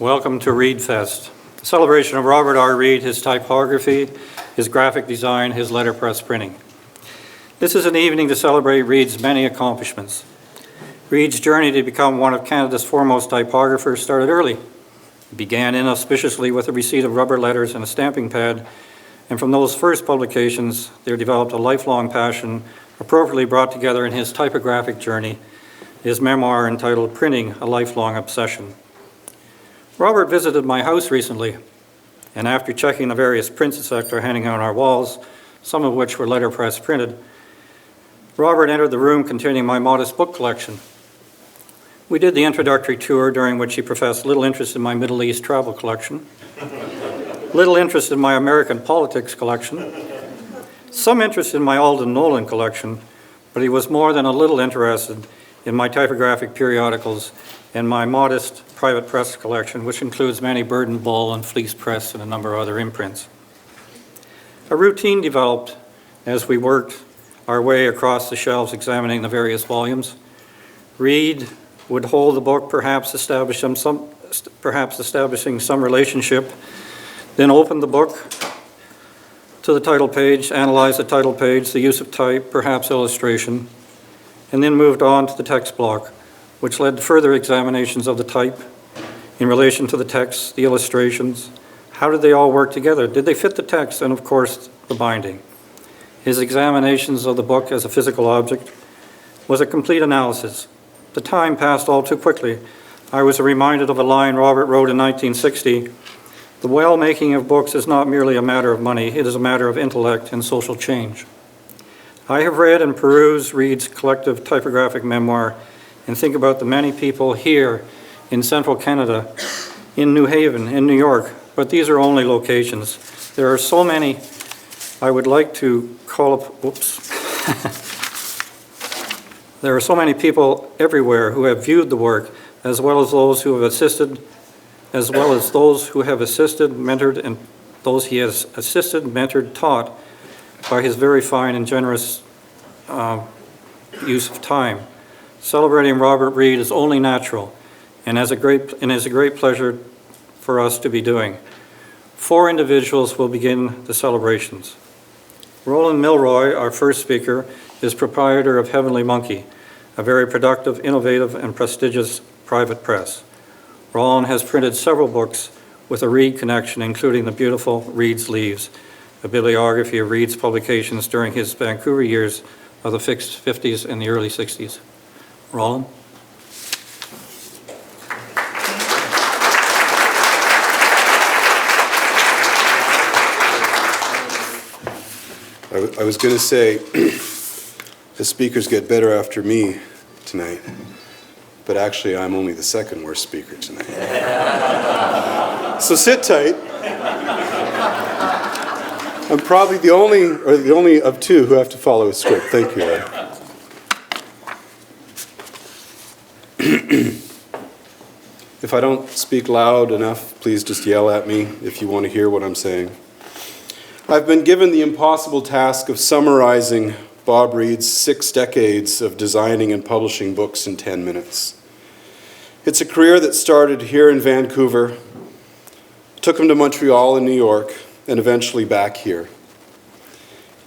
Welcome to Reidfest, a celebration of Robert R. Reid, his typography, his graphic design, his letterpress printing. This is an evening to celebrate Reid's many accomplishments. Reid's journey to become one of Canada's foremost typographers started early. It began inauspiciously with the receipt of rubber letters and a stamping pad, and from those first publications, there developed a lifelong passion appropriately brought together in his typographic journey, his memoir entitled Printing, a Lifelong Obsession. Robert visited my house recently, and after checking the various prints that are hanging on our walls, some of which were letterpress printed, Robert entered the room containing my modest book collection. We did the introductory tour, during which he professed little interest in my Middle East travel collection, little interest in my American politics collection, some interest in my Alden Nolan collection, but he was more than a little interested in my typographic periodicals and my modest private press collection, which includes many Bird and Bull and Fleece Press and a number of other imprints. A routine developed as we worked our way across the shelves examining the various volumes. Reid would hold the book, perhaps establishing some relationship, then open the book to the title page, analyze the title page, the use of type, perhaps illustration, and then moved on to the text block, which led to further examinations of the type in relation to the text, the illustrations. How did they all work together? Did they fit the text? And of course, the binding. His examinations of the book as a physical object was a complete analysis. The time passed all too quickly. I was reminded of a line Robert wrote in 1960, "The well-making of books is not merely a matter of money, it is a matter of intellect and social change." I have read and perused Reid's collective typographic memoir and think about the many people here in central Canada, in New Haven, in New York, but these are only locations. There are so many I would like to call up, There are so many people everywhere who have viewed the work, as well as those who have assisted, mentored, and those he has assisted, mentored, taught by his very fine and generous use of time. Celebrating Robert Reid is only natural and is a great pleasure for us to be doing. 4 individuals will begin the celebrations. Rollin Milroy, our first speaker, is proprietor of Heavenly Monkey, a very productive, innovative, and prestigious private press. Rollin has printed several books with a Reid connection, including the beautiful Reid's Leaves, a bibliography of Reid's publications during his Vancouver years of the 50s and the early 60s. Rollin? I was going to say, the speakers get better after me tonight, but actually I'm only the second worst speaker tonight. So sit tight. I'm probably the only of 2 who have to follow a script. Thank you, Ed. If I don't speak loud enough, please just yell at me if you want to hear what I'm saying. I've been given the impossible task of summarizing Bob Reid's 6 decades of designing and publishing books in 10 minutes. It's a career that started here in Vancouver, took him to Montreal and New York, and eventually back here.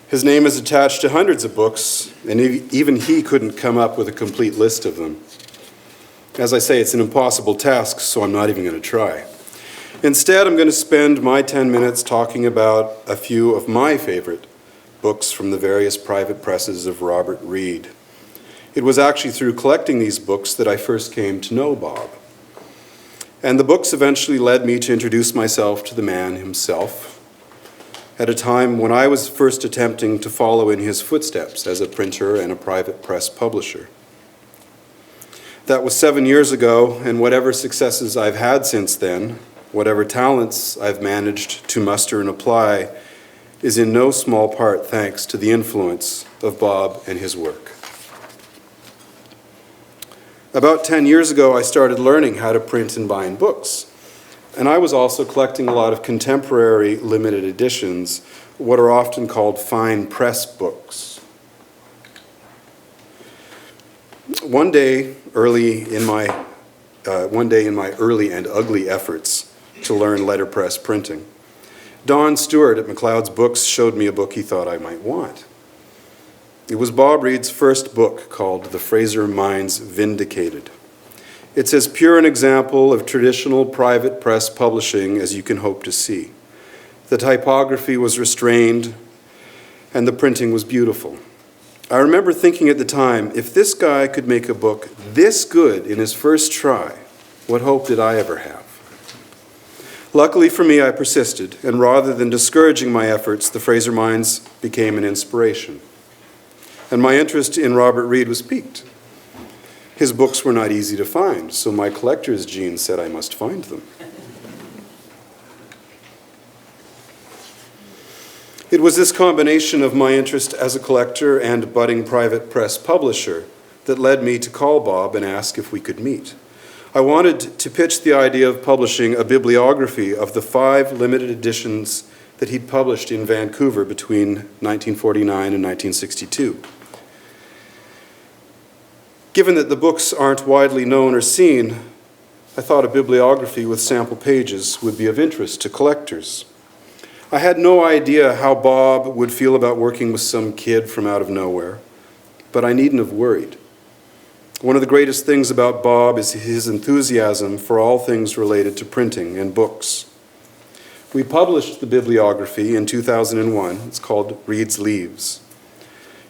His name is attached to hundreds of books, and even he couldn't come up with a complete list of them. As I say, it's an impossible task, so I'm not even going to try. Instead, I'm going to spend my 10 minutes talking about a few of my favorite books from the various private presses of Robert Reid. It was actually through collecting these books that I first came to know Bob. And the books eventually led me to introduce myself to the man himself, at a time when I was first attempting to follow in his footsteps as a printer and a private press publisher. That was 7 years ago, and whatever successes I've had since then, whatever talents I've managed to muster and apply, is in no small part thanks to the influence of Bob and his work. About 10 years ago, I started learning how to print and bind books, and I was also collecting a lot of contemporary limited editions, what are often called fine press books. One day, early in my in my early and ugly efforts to learn letterpress printing. Don Stewart at McLeod's Books showed me a book he thought I might want. It was Bob Reid's first book, called The Fraser Mines Vindicated. It's as pure an example of traditional private press publishing as you can hope to see. The typography was restrained, and the printing was beautiful. I remember thinking at the time, if this guy could make a book this good in his first try, what hope did I ever have? Luckily for me, I persisted, and rather than discouraging my efforts, the Fraser Mines became an inspiration. And my interest in Robert Reid was piqued. His books were not easy to find, so my collector's gene said I must find them. It was this combination of my interest as a collector and budding private press publisher that led me to call Bob and ask if we could meet. I wanted to pitch the idea of publishing a bibliography of the 5 limited editions that he'd published in Vancouver between 1949 and 1962. Given that the books aren't widely known or seen, I thought a bibliography with sample pages would be of interest to collectors. I had no idea how Bob would feel about working with some kid from out of nowhere, but I needn't have worried. One of the greatest things about Bob is his enthusiasm for all things related to printing and books. We published the bibliography in 2001. It's called Reid's Leaves.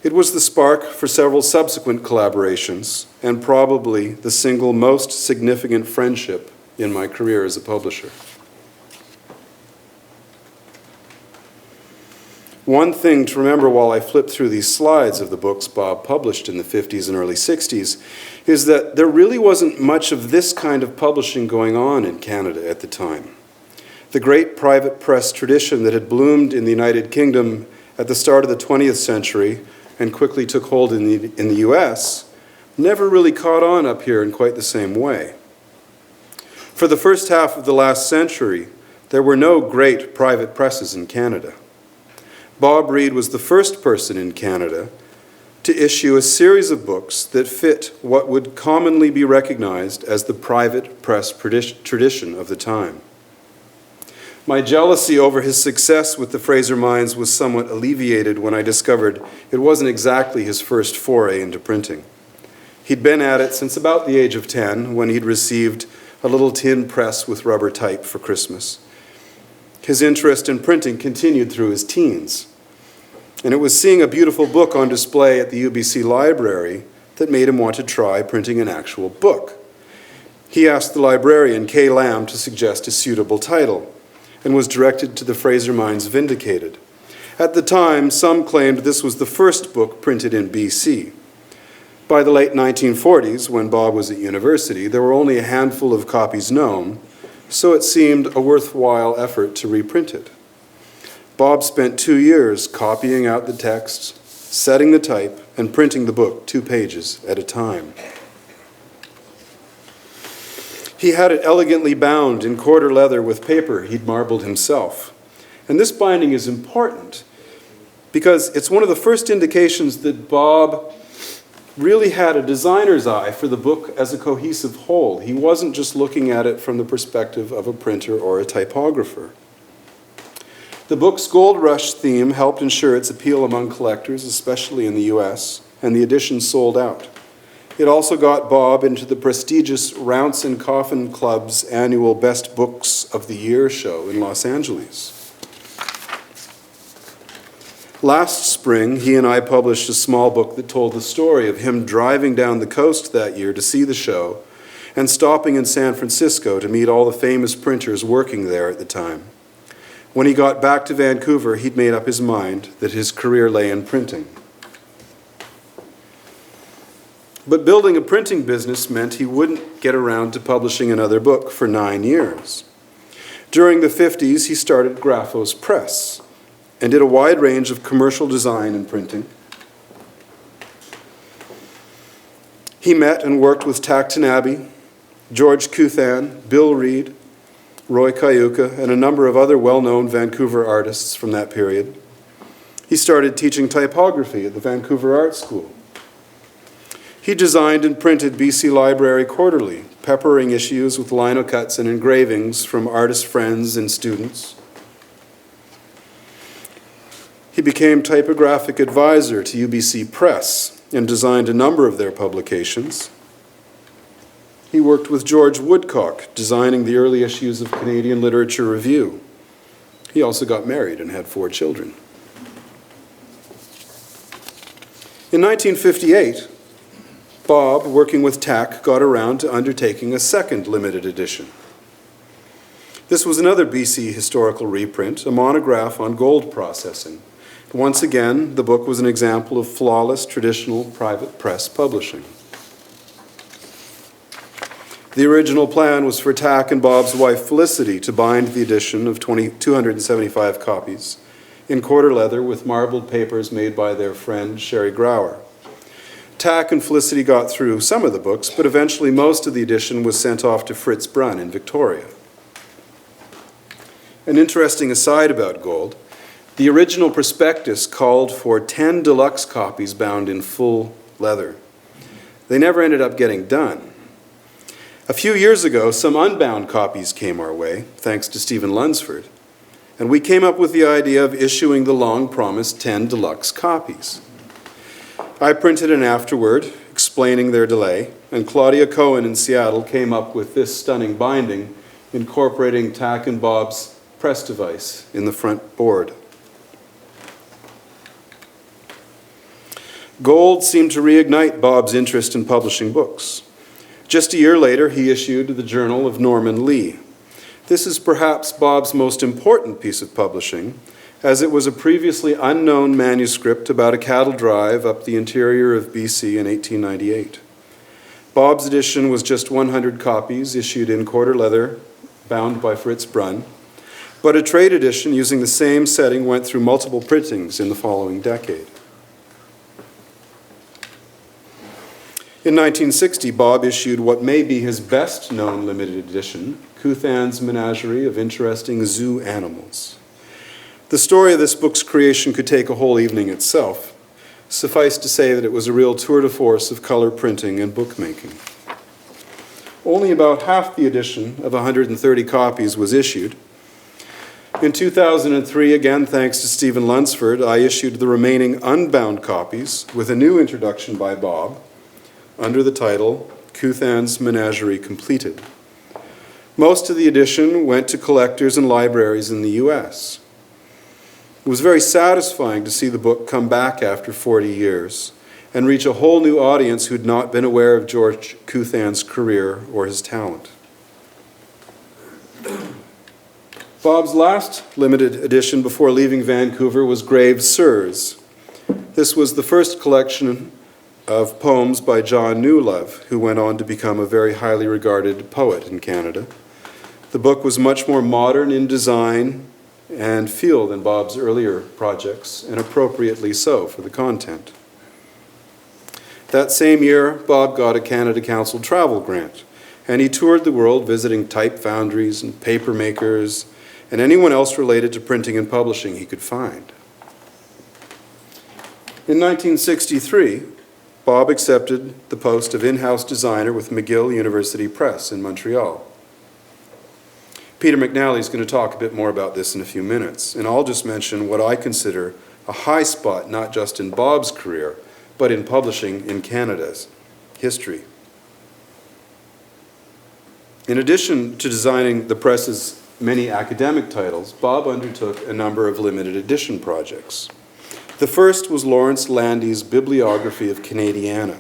It was the spark for several subsequent collaborations and probably the single most significant friendship in my career as a publisher. One thing to remember while I flip through these slides of the books Bob published in the 50s and early 60s is that there really wasn't much of this kind of publishing going on in Canada at the time. The great private press tradition that had bloomed in the United Kingdom at the start of the 20th century and quickly took hold in the US never really caught on up here in quite the same way. For the first half of the last century, there were no great private presses in Canada. Bob Reid was the first person in Canada to issue a series of books that fit what would commonly be recognized as the private press tradition of the time. My jealousy over his success with the Fraser Mines was somewhat alleviated when I discovered it wasn't exactly his first foray into printing. He'd been at it since about the age of 10, when he'd received a little tin press with rubber type for Christmas. His interest in printing continued through his teens, and it was seeing a beautiful book on display at the UBC library that made him want to try printing an actual book. He asked the librarian, Kay Lamb, to suggest a suitable title, and was directed to the Fraser Mines Vindicated. At the time, some claimed this was the first book printed in BC. By the late 1940s, when Bob was at university, there were only a handful of copies known, so it seemed a worthwhile effort to reprint it. Bob spent 2 years copying out the text, setting the type, and printing the book 2 pages at a time. He had it elegantly bound in quarter leather with paper he'd marbled himself. And this binding is important because it's one of the first indications that Bob really had a designer's eye for the book as a cohesive whole. He wasn't just looking at it from the perspective of a printer or a typographer. The book's Gold Rush theme helped ensure its appeal among collectors, especially in the US, and the edition sold out. It also got Bob into the prestigious Rounce and Coffin Club's annual Best Books of the Year show in Los Angeles. Last spring, he and I published a small book that told the story of him driving down the coast that year to see the show and stopping in San Francisco to meet all the famous printers working there at the time. When he got back to Vancouver, he'd made up his mind that his career lay in printing. But building a printing business meant he wouldn't get around to publishing another book for 9 years. During the 50s, he started Graphos Press and did a wide range of commercial design and printing. He met and worked with Takao Tanabe, George Kuthan, Bill Reid, Roy Cayuca, and a number of other well-known Vancouver artists from that period. He started teaching typography at the Vancouver Art School. He designed and printed BC Library Quarterly, peppering issues with lino cuts and engravings from artist friends and students. He became typographic advisor to UBC Press and designed a number of their publications. He worked with George Woodcock, designing the early issues of Canadian Literature Review. He also got married and had 4 children. In 1958, Bob, working with TAC, got around to undertaking a second limited edition. This was another BC historical reprint, a monograph on gold processing. Once again, the book was an example of flawless traditional private press publishing. The original plan was for TAC and Bob's wife Felicity to bind the edition of 275 copies in quarter leather with marbled papers made by their friend Sherry Grauer. TAC and Felicity got through some of the books, but eventually most of the edition was sent off to Fritz Brunn in Victoria. An interesting aside about gold, the original prospectus called for 10 deluxe copies bound in full leather. They never ended up getting done. A few years ago, some unbound copies came our way, thanks to Stephen Lunsford, and we came up with the idea of issuing the long-promised 10 deluxe copies. I printed an afterword explaining their delay, and Claudia Cohen in Seattle came up with this stunning binding, incorporating TAC and Bob's press device in the front board. Gold seemed to reignite Bob's interest in publishing books. Just a year later, he issued the Journal of Norman Lee. This is perhaps Bob's most important piece of publishing, as it was a previously unknown manuscript about a cattle drive up the interior of BC in 1898. Bob's edition was just 100 copies, issued in quarter leather, bound by Fritz Brunn, but a trade edition using the same setting went through multiple printings in the following decade. In 1960, Bob issued what may be his best-known limited edition, Cuthan's Menagerie of Interesting Zoo Animals. The story of this book's creation could take a whole evening itself. Suffice to say that it was a real tour de force of color printing and bookmaking. Only about half the edition of 130 copies was issued. In 2003, again thanks to Stephen Lunsford, I issued the remaining unbound copies with a new introduction by Bob, under the title, Cuthan's Menagerie Completed. Most of the edition went to collectors and libraries in the US. It was very satisfying to see the book come back after 40 years and reach a whole new audience who'd not been aware of George Cuthan's career or his talent. Bob's last limited edition before leaving Vancouver was Greaves' Sirs. This was the first collection of poems by John Newlove, who went on to become a very highly regarded poet in Canada. The book was much more modern in design and feel than Bob's earlier projects, and appropriately so for the content. That same year, Bob got a Canada Council travel grant, and he toured the world visiting type foundries and paper makers and anyone else related to printing and publishing he could find. In 1963, Bob accepted the post of in-house designer with McGill University Press in Montreal. Peter McNally is going to talk a bit more about this in a few minutes, and I'll just mention what I consider a high spot not just in Bob's career, but in publishing in Canada's history. In addition to designing the press's many academic titles, Bob undertook a number of limited edition projects. The first was Lawrence Landy's Bibliography of Canadiana.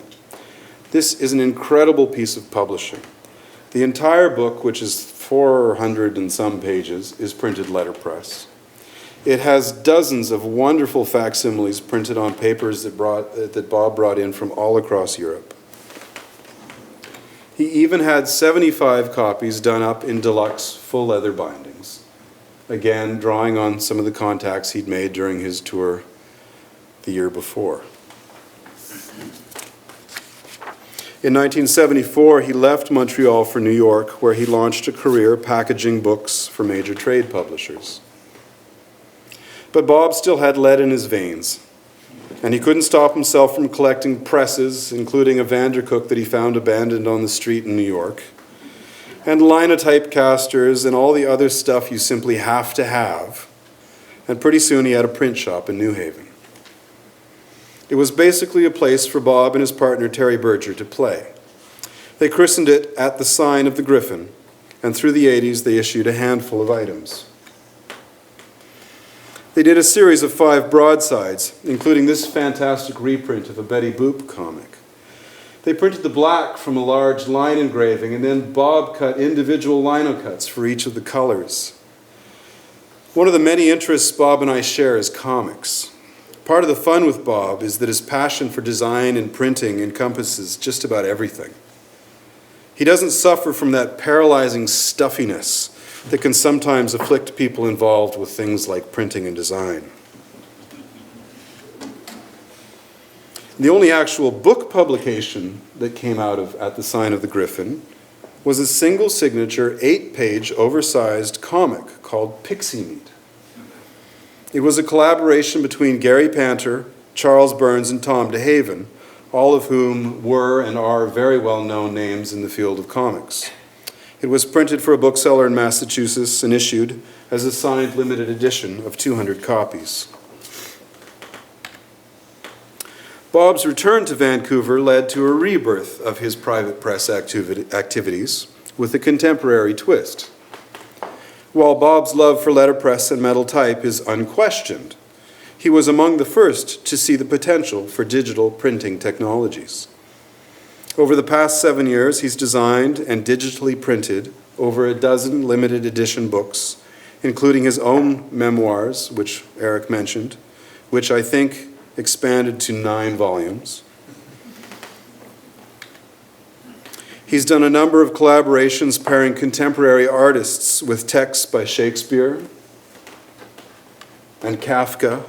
This is an incredible piece of publishing. The entire book, which is 400 and some pages, is printed letterpress. It has dozens of wonderful facsimiles printed on papers that Bob brought in from all across Europe. He even had 75 copies done up in deluxe full leather bindings, again drawing on some of the contacts he'd made during his tour the year before. In 1974, he left Montreal for New York, where he launched a career packaging books for major trade publishers. But Bob still had lead in his veins. And he couldn't stop himself from collecting presses, including a Vandercook that he found abandoned on the street in New York, and linotypecasters and all the other stuff you simply have to have. And pretty soon he had a print shop in New Haven. It was basically a place for Bob and his partner Terry Berger to play. They christened it At the Sign of the Griffin, and through the 80s they issued a handful of items. They did a series of 5 broadsides, including this fantastic reprint of a Betty Boop comic. They printed the black from a large line engraving, and then Bob cut individual lino cuts for each of the colors. One of the many interests Bob and I share is comics. Part of the fun with Bob is that his passion for design and printing encompasses just about everything. He doesn't suffer from that paralyzing stuffiness that can sometimes afflict people involved with things like printing and design. The only actual book publication that came out of At the Sign of the Griffin was a single signature, 8-page, oversized comic called Pixie Meat. It was a collaboration between Gary Panter, Charles Burns, and Tom DeHaven, all of whom were and are very well-known names in the field of comics. It was printed for a bookseller in Massachusetts and issued as a signed limited edition of 200 copies. Bob's return to Vancouver led to a rebirth of his private press activities with a contemporary twist. While Bob's love for letterpress and metal type is unquestioned, he was among the first to see the potential for digital printing technologies. Over the past 7 years, he's designed and digitally printed over a dozen limited edition books, including his own memoirs, which Eric mentioned, which I think expanded to 9 volumes. He's done a number of collaborations pairing contemporary artists with texts by Shakespeare and Kafka,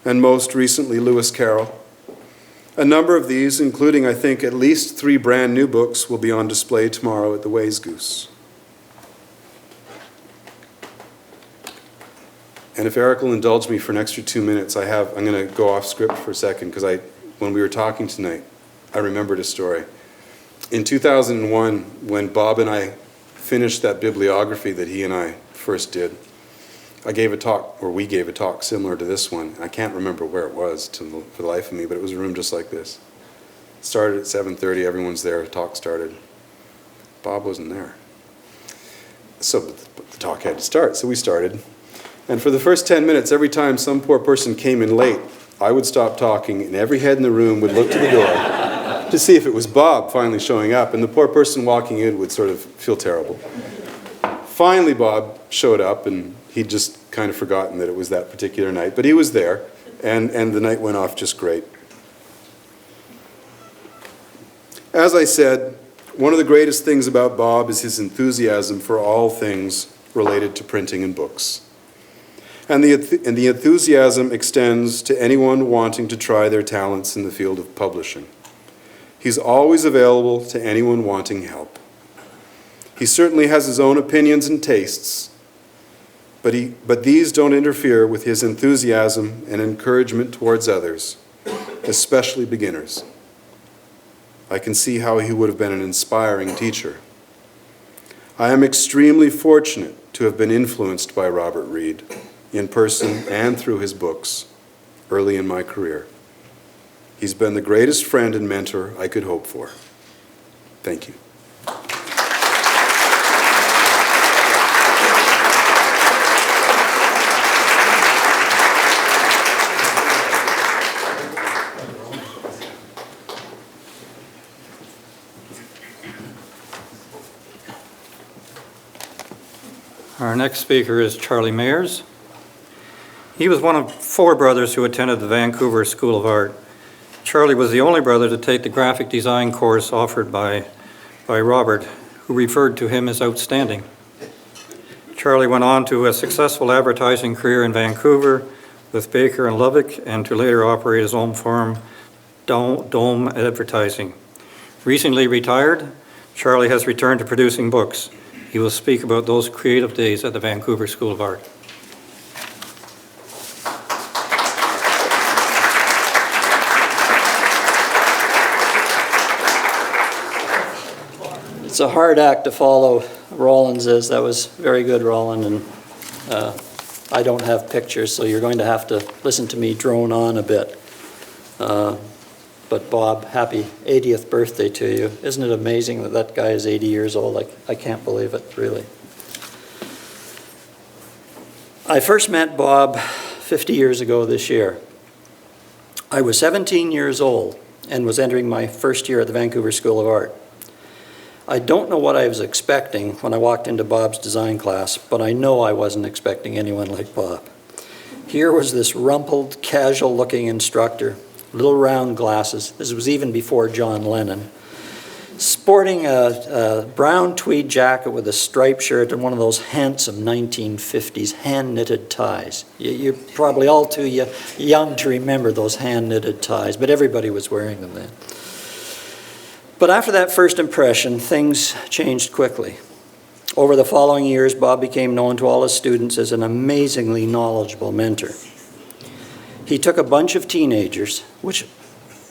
and most recently Lewis Carroll. A number of these, including I think at least 3 brand new books, will be on display tomorrow at the Ways Goose. And if Eric will indulge me for an extra 2 minutes, I'm going to go off script for a second, because when we were talking tonight, I remembered a story. In 2001, when Bob and I finished that bibliography that he and I first did, we gave a talk similar to this one. I can't remember where it was for the life of me, but it was a room just like this. It started at 7:30, everyone's there, the talk started. Bob wasn't there. So the talk had to start, so we started. And for the first 10 minutes, every time some poor person came in late, I would stop talking, and every head in the room would look to the door to see if it was Bob finally showing up, and the poor person walking in would sort of feel terrible. Finally, Bob showed up, and he'd just kind of forgotten that it was that particular night, but he was there, and the night went off just great. As I said, one of the greatest things about Bob is his enthusiasm for all things related to printing and books. And the enthusiasm extends to anyone wanting to try their talents in the field of publishing. He's always available to anyone wanting help. He certainly has his own opinions and tastes, but these don't interfere with his enthusiasm and encouragement towards others, especially beginners. I can see how he would have been an inspiring teacher. I am extremely fortunate to have been influenced by Robert Reid, in person and through his books, early in my career. He's been the greatest friend and mentor I could hope for. Thank you. Our next speaker is Charlie Mayrs. He was one of 4 brothers who attended the Vancouver School of Art. Charlie was the only brother to take the graphic design course offered by Robert, who referred to him as outstanding. Charlie went on to a successful advertising career in Vancouver with Baker and Lubbock, and to later operate his own firm, Dome Advertising. Recently retired, Charlie has returned to producing books. He will speak about those creative days at the Vancouver School of Art. It's a hard act to follow. Rollin says that was very good, Rollin, and I don't have pictures, so you're going to have to listen to me drone on a bit. But Bob, happy 80th birthday to you. Isn't it amazing that that guy is 80 years old? I can't believe it, really. I first met Bob 50 years ago this year. I was 17 years old and was entering my first year at the Vancouver School of Art. I don't know what I was expecting when I walked into Bob's design class, but I know I wasn't expecting anyone like Bob. Here was this rumpled, casual-looking instructor, little round glasses. This was even before John Lennon. Sporting a brown tweed jacket with a striped shirt and one of those handsome 1950s hand-knitted ties. You're probably all too young to remember those hand-knitted ties, but everybody was wearing them then. But after that first impression, things changed quickly. Over the following years, Bob became known to all his students as an amazingly knowledgeable mentor. He took a bunch of teenagers, which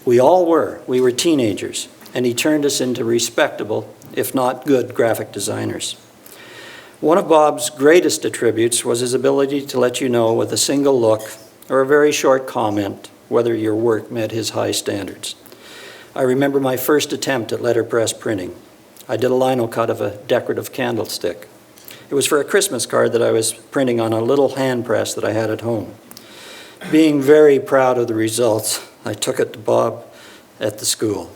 we all were. We were teenagers. And he turned us into respectable, if not good, graphic designers. One of Bob's greatest attributes was his ability to let you know with a single look or a very short comment whether your work met his high standards. I remember my first attempt at letterpress printing. I did a lino cut of a decorative candlestick. It was for a Christmas card that I was printing on a little hand press that I had at home. Being very proud of the results, I took it to Bob at the school.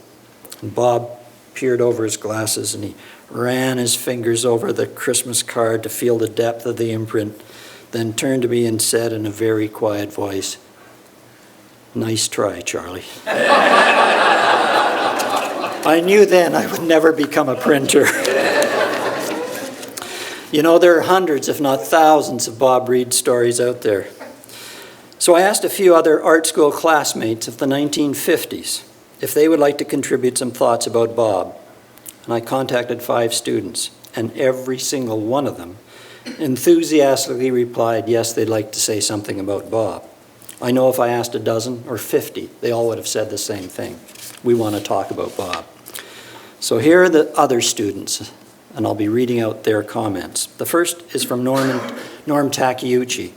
And Bob peered over his glasses and he ran his fingers over the Christmas card to feel the depth of the imprint, then turned to me and said in a very quiet voice, "Nice try, Charlie." I knew then I would never become a printer. You know, there are hundreds, if not thousands, of Bob Reid stories out there. So I asked a few other art school classmates of the 1950s if they would like to contribute some thoughts about Bob. And I contacted 5 students, and every single one of them enthusiastically replied, yes, they'd like to say something about Bob. I know if I asked a dozen or 50, they all would have said the same thing. We want to talk about Bob. So here are the other students, and I'll be reading out their comments. The first is from Norm Takeuchi.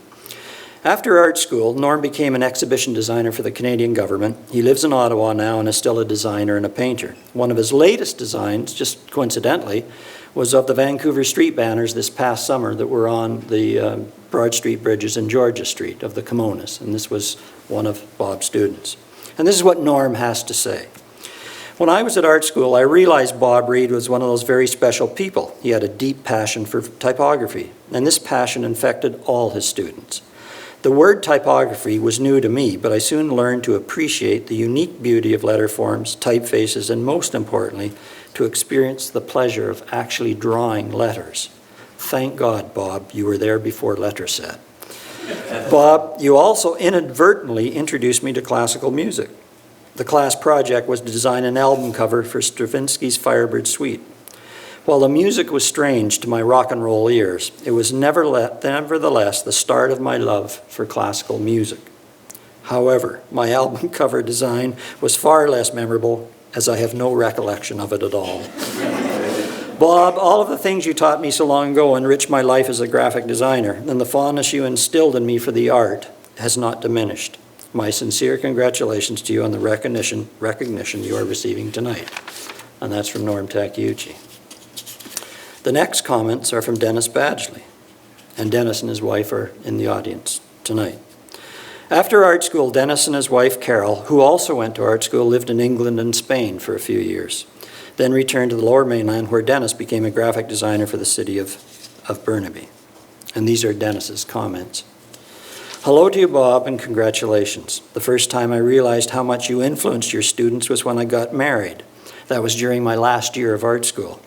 After art school, Norm became an exhibition designer for the Canadian government. He lives in Ottawa now and is still a designer and a painter. One of his latest designs, just coincidentally, was of the Vancouver street banners this past summer that were on the Broad Street bridges in Georgia Street of the Kimonas, and this was one of Bob's students. And this is what Norm has to say. When I was at art school, I realized Bob Reid was one of those very special people. He had a deep passion for typography, and this passion infected all his students. The word typography was new to me, but I soon learned to appreciate the unique beauty of letter forms, typefaces, and most importantly, to experience the pleasure of actually drawing letters. Thank God, Bob, you were there before Letterset. Bob, you also inadvertently introduced me to classical music. The class project was to design an album cover for Stravinsky's Firebird Suite. While the music was strange to my rock and roll ears, it was nevertheless the start of my love for classical music. However, my album cover design was far less memorable, as I have no recollection of it at all. Bob, all of the things you taught me so long ago enriched my life as a graphic designer, and the fondness you instilled in me for the art has not diminished. My sincere congratulations to you on the recognition you are receiving tonight. And that's from Norm Takeuchi. The next comments are from Dennis Badgley, and Dennis and his wife are in the audience tonight. After art school, Dennis and his wife Carol, who also went to art school, lived in England and Spain for a few years, then returned to the Lower Mainland, where Dennis became a graphic designer for the city of Burnaby. And these are Dennis's comments. Hello to you, Bob, and congratulations. The first time I realized how much you influenced your students was when I got married. That was during my last year of art school.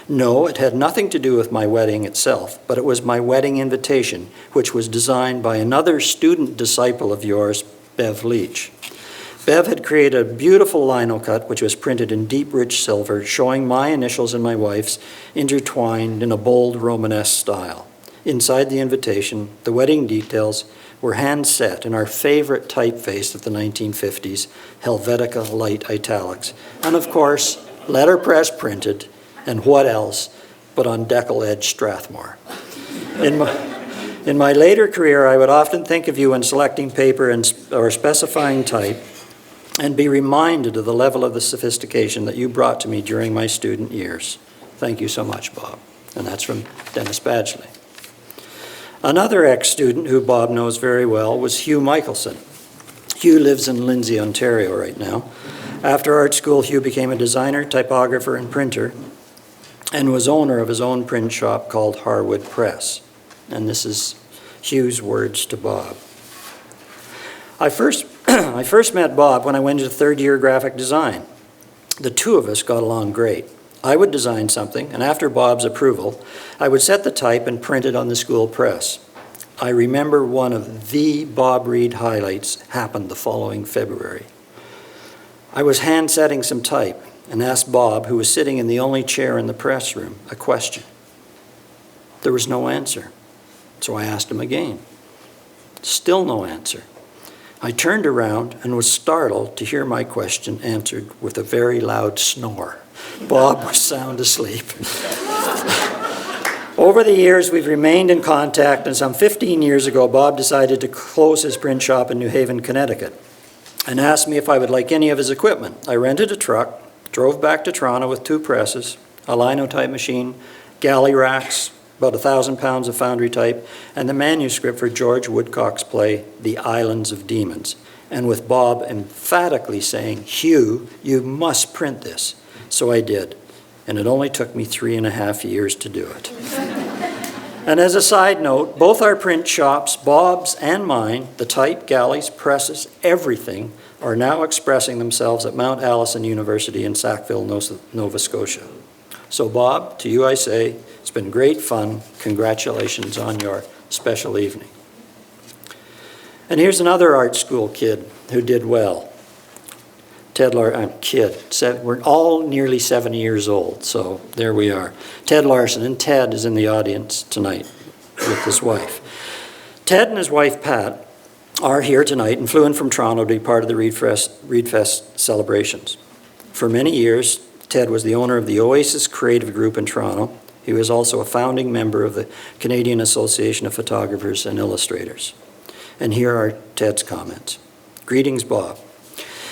No, it had nothing to do with my wedding itself, but it was my wedding invitation, which was designed by another student disciple of yours, Bev Leach. Bev had created a beautiful lino cut, which was printed in deep, rich silver, showing my initials and my wife's intertwined in a bold Romanesque style. Inside the invitation, the wedding details were hand-set in our favorite typeface of the 1950s, Helvetica Light Italics, and of course, letterpress printed and what else but on Deckle-Edge Strathmore. In my later career, I would often think of you when selecting paper or specifying type and be reminded of the level of the sophistication that you brought to me during my student years. Thank you so much, Bob. And that's from Dennis Badgley. Another ex-student who Bob knows very well was Hugh Michelson. Hugh lives in Lindsay, Ontario right now. After art school, Hugh became a designer, typographer, and printer, and was owner of his own print shop called Harwood Press. And this is Hugh's words to Bob. I first met Bob when I went into third year graphic design. The two of us got along great. I would design something, and after Bob's approval, I would set the type and print it on the school press. I remember one of the Bob Reid highlights happened the following February. I was hand-setting some type and asked Bob, who was sitting in the only chair in the press room, a question. There was no answer, so I asked him again. Still no answer. I turned around and was startled to hear my question answered with a very loud snore. Bob was sound asleep. Over the years, we've remained in contact, and some 15 years ago, Bob decided to close his print shop in New Haven, Connecticut, and asked me if I would like any of his equipment. I rented a truck, drove back to Toronto with 2 presses, a linotype machine, galley racks, about 1,000 pounds of foundry type, and the manuscript for George Woodcock's play, The Islands of Demons, and with Bob emphatically saying, Hugh, you must print this. So I did, and it only took me 3.5 years to do it. And as a side note, both our print shops, Bob's and mine, the type, galleys, presses, everything, are now expressing themselves at Mount Allison University in Sackville, Nova Scotia. So Bob, to you I say, it's been great fun. Congratulations on your special evening. And here's another art school kid who did well. We're all nearly 70 years old, so there we are. Ted Larson, and Ted is in the audience tonight with his wife. Ted and his wife, Pat, are here tonight and flew in from Toronto to be part of the Reidfest celebrations. For many years, Ted was the owner of the Oasis Creative Group in Toronto. He was also a founding member of the Canadian Association of Photographers and Illustrators. And here are Ted's comments. Greetings, Bob.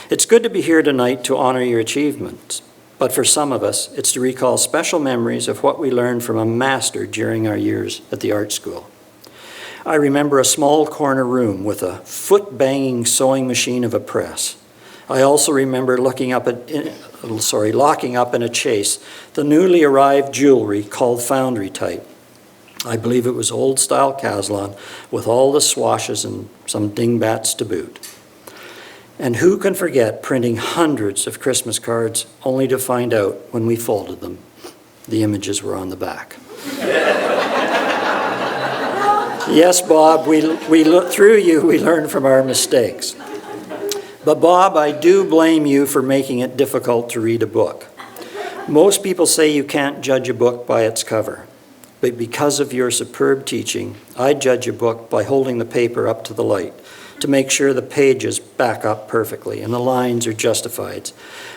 It's good to be here tonight to honor your achievements, but for some of us, it's to recall special memories of what we learned from a master during our years at the art school. I remember a small corner room with a foot-banging sewing machine of a press. I also remember locking up in a chase the newly arrived jewelry called foundry type. I believe it was old-style Caslon with all the swashes and some dingbats to boot. And who can forget printing hundreds of Christmas cards only to find out when we folded them, the images were on the back. Yes, Bob, through you, we learn from our mistakes. But Bob, I do blame you for making it difficult to read a book. Most people say you can't judge a book by its cover. But because of your superb teaching, I judge a book by holding the paper up to the light to make sure the pages back up perfectly and the lines are justified.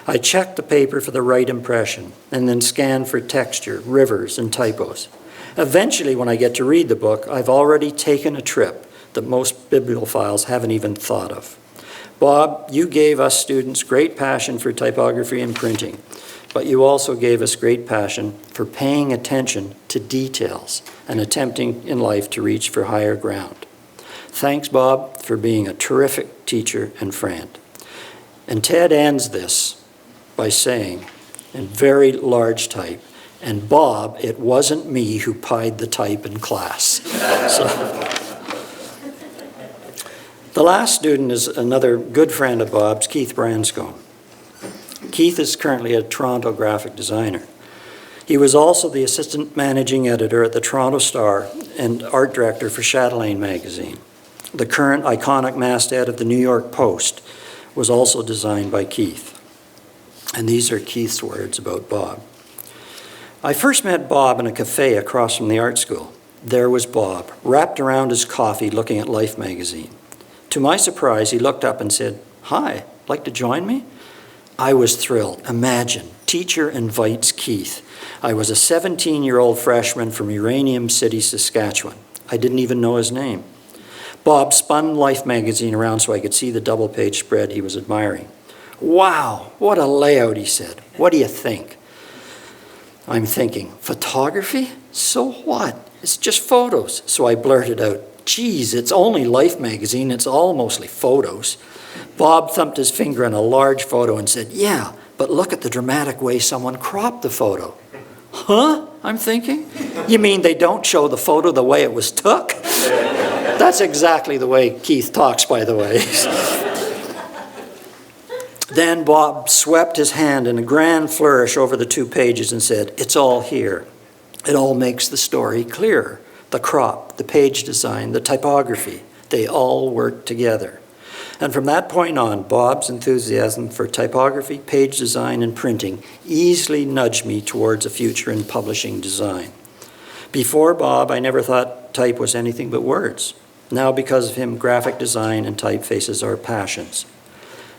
I check the paper for the right impression and then scan for texture, rivers, and typos. Eventually, when I get to read the book, I've already taken a trip that most bibliophiles haven't even thought of. Bob, you gave us students great passion for typography and printing, but you also gave us great passion for paying attention to details and attempting in life to reach for higher ground. Thanks, Bob, for being a terrific teacher and friend. And Ted ends this by saying, in very large type, and Bob, it wasn't me who pied the type in class. The last student is another good friend of Bob's, Keith Branscombe. Keith is currently a Toronto graphic designer. He was also the assistant managing editor at the Toronto Star and art director for Chatelaine magazine. The current iconic masthead of the New York Post was also designed by Keith. And these are Keith's words about Bob. I first met Bob in a cafe across from the art school. There was Bob, wrapped around his coffee looking at Life magazine. To my surprise, he looked up and said, "Hi, like to join me?" I was thrilled. Imagine, Teacher Invites Keith. I was a 17-year-old freshman from Uranium City, Saskatchewan. I didn't even know his name. Bob spun Life magazine around so I could see the double-page spread he was admiring. Wow, what a layout, he said. What do you think? I'm thinking, photography? So what? It's just photos. So I blurted out, geez, it's only Life magazine. It's all mostly photos. Bob thumped his finger on a large photo and said, yeah, but look at the dramatic way someone cropped the photo. Huh? I'm thinking. You mean they don't show the photo the way it was took? That's exactly the way Keith talks, by the way. Then Bob swept his hand in a grand flourish over the 2 pages and said, it's all here. It all makes the story clearer. The crop, the page design, the typography, they all work together. And from that point on, Bob's enthusiasm for typography, page design, and printing easily nudged me towards a future in publishing design. Before Bob, I never thought type was anything but words. Now, because of him, graphic design and typefaces are passions.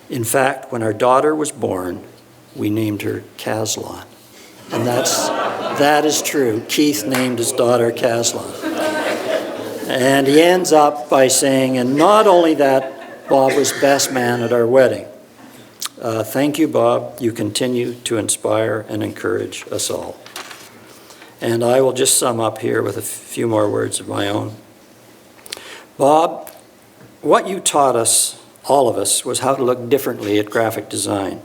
In fact, when our daughter was born, we named her Caslon. And that is true. Keith named his daughter Caslon. And he ends up by saying, and not only that, Bob was best man at our wedding. Thank you, Bob. You continue to inspire and encourage us all. And I will just sum up here with a few more words of my own. Bob, what you taught us, all of us, was how to look differently at graphic design.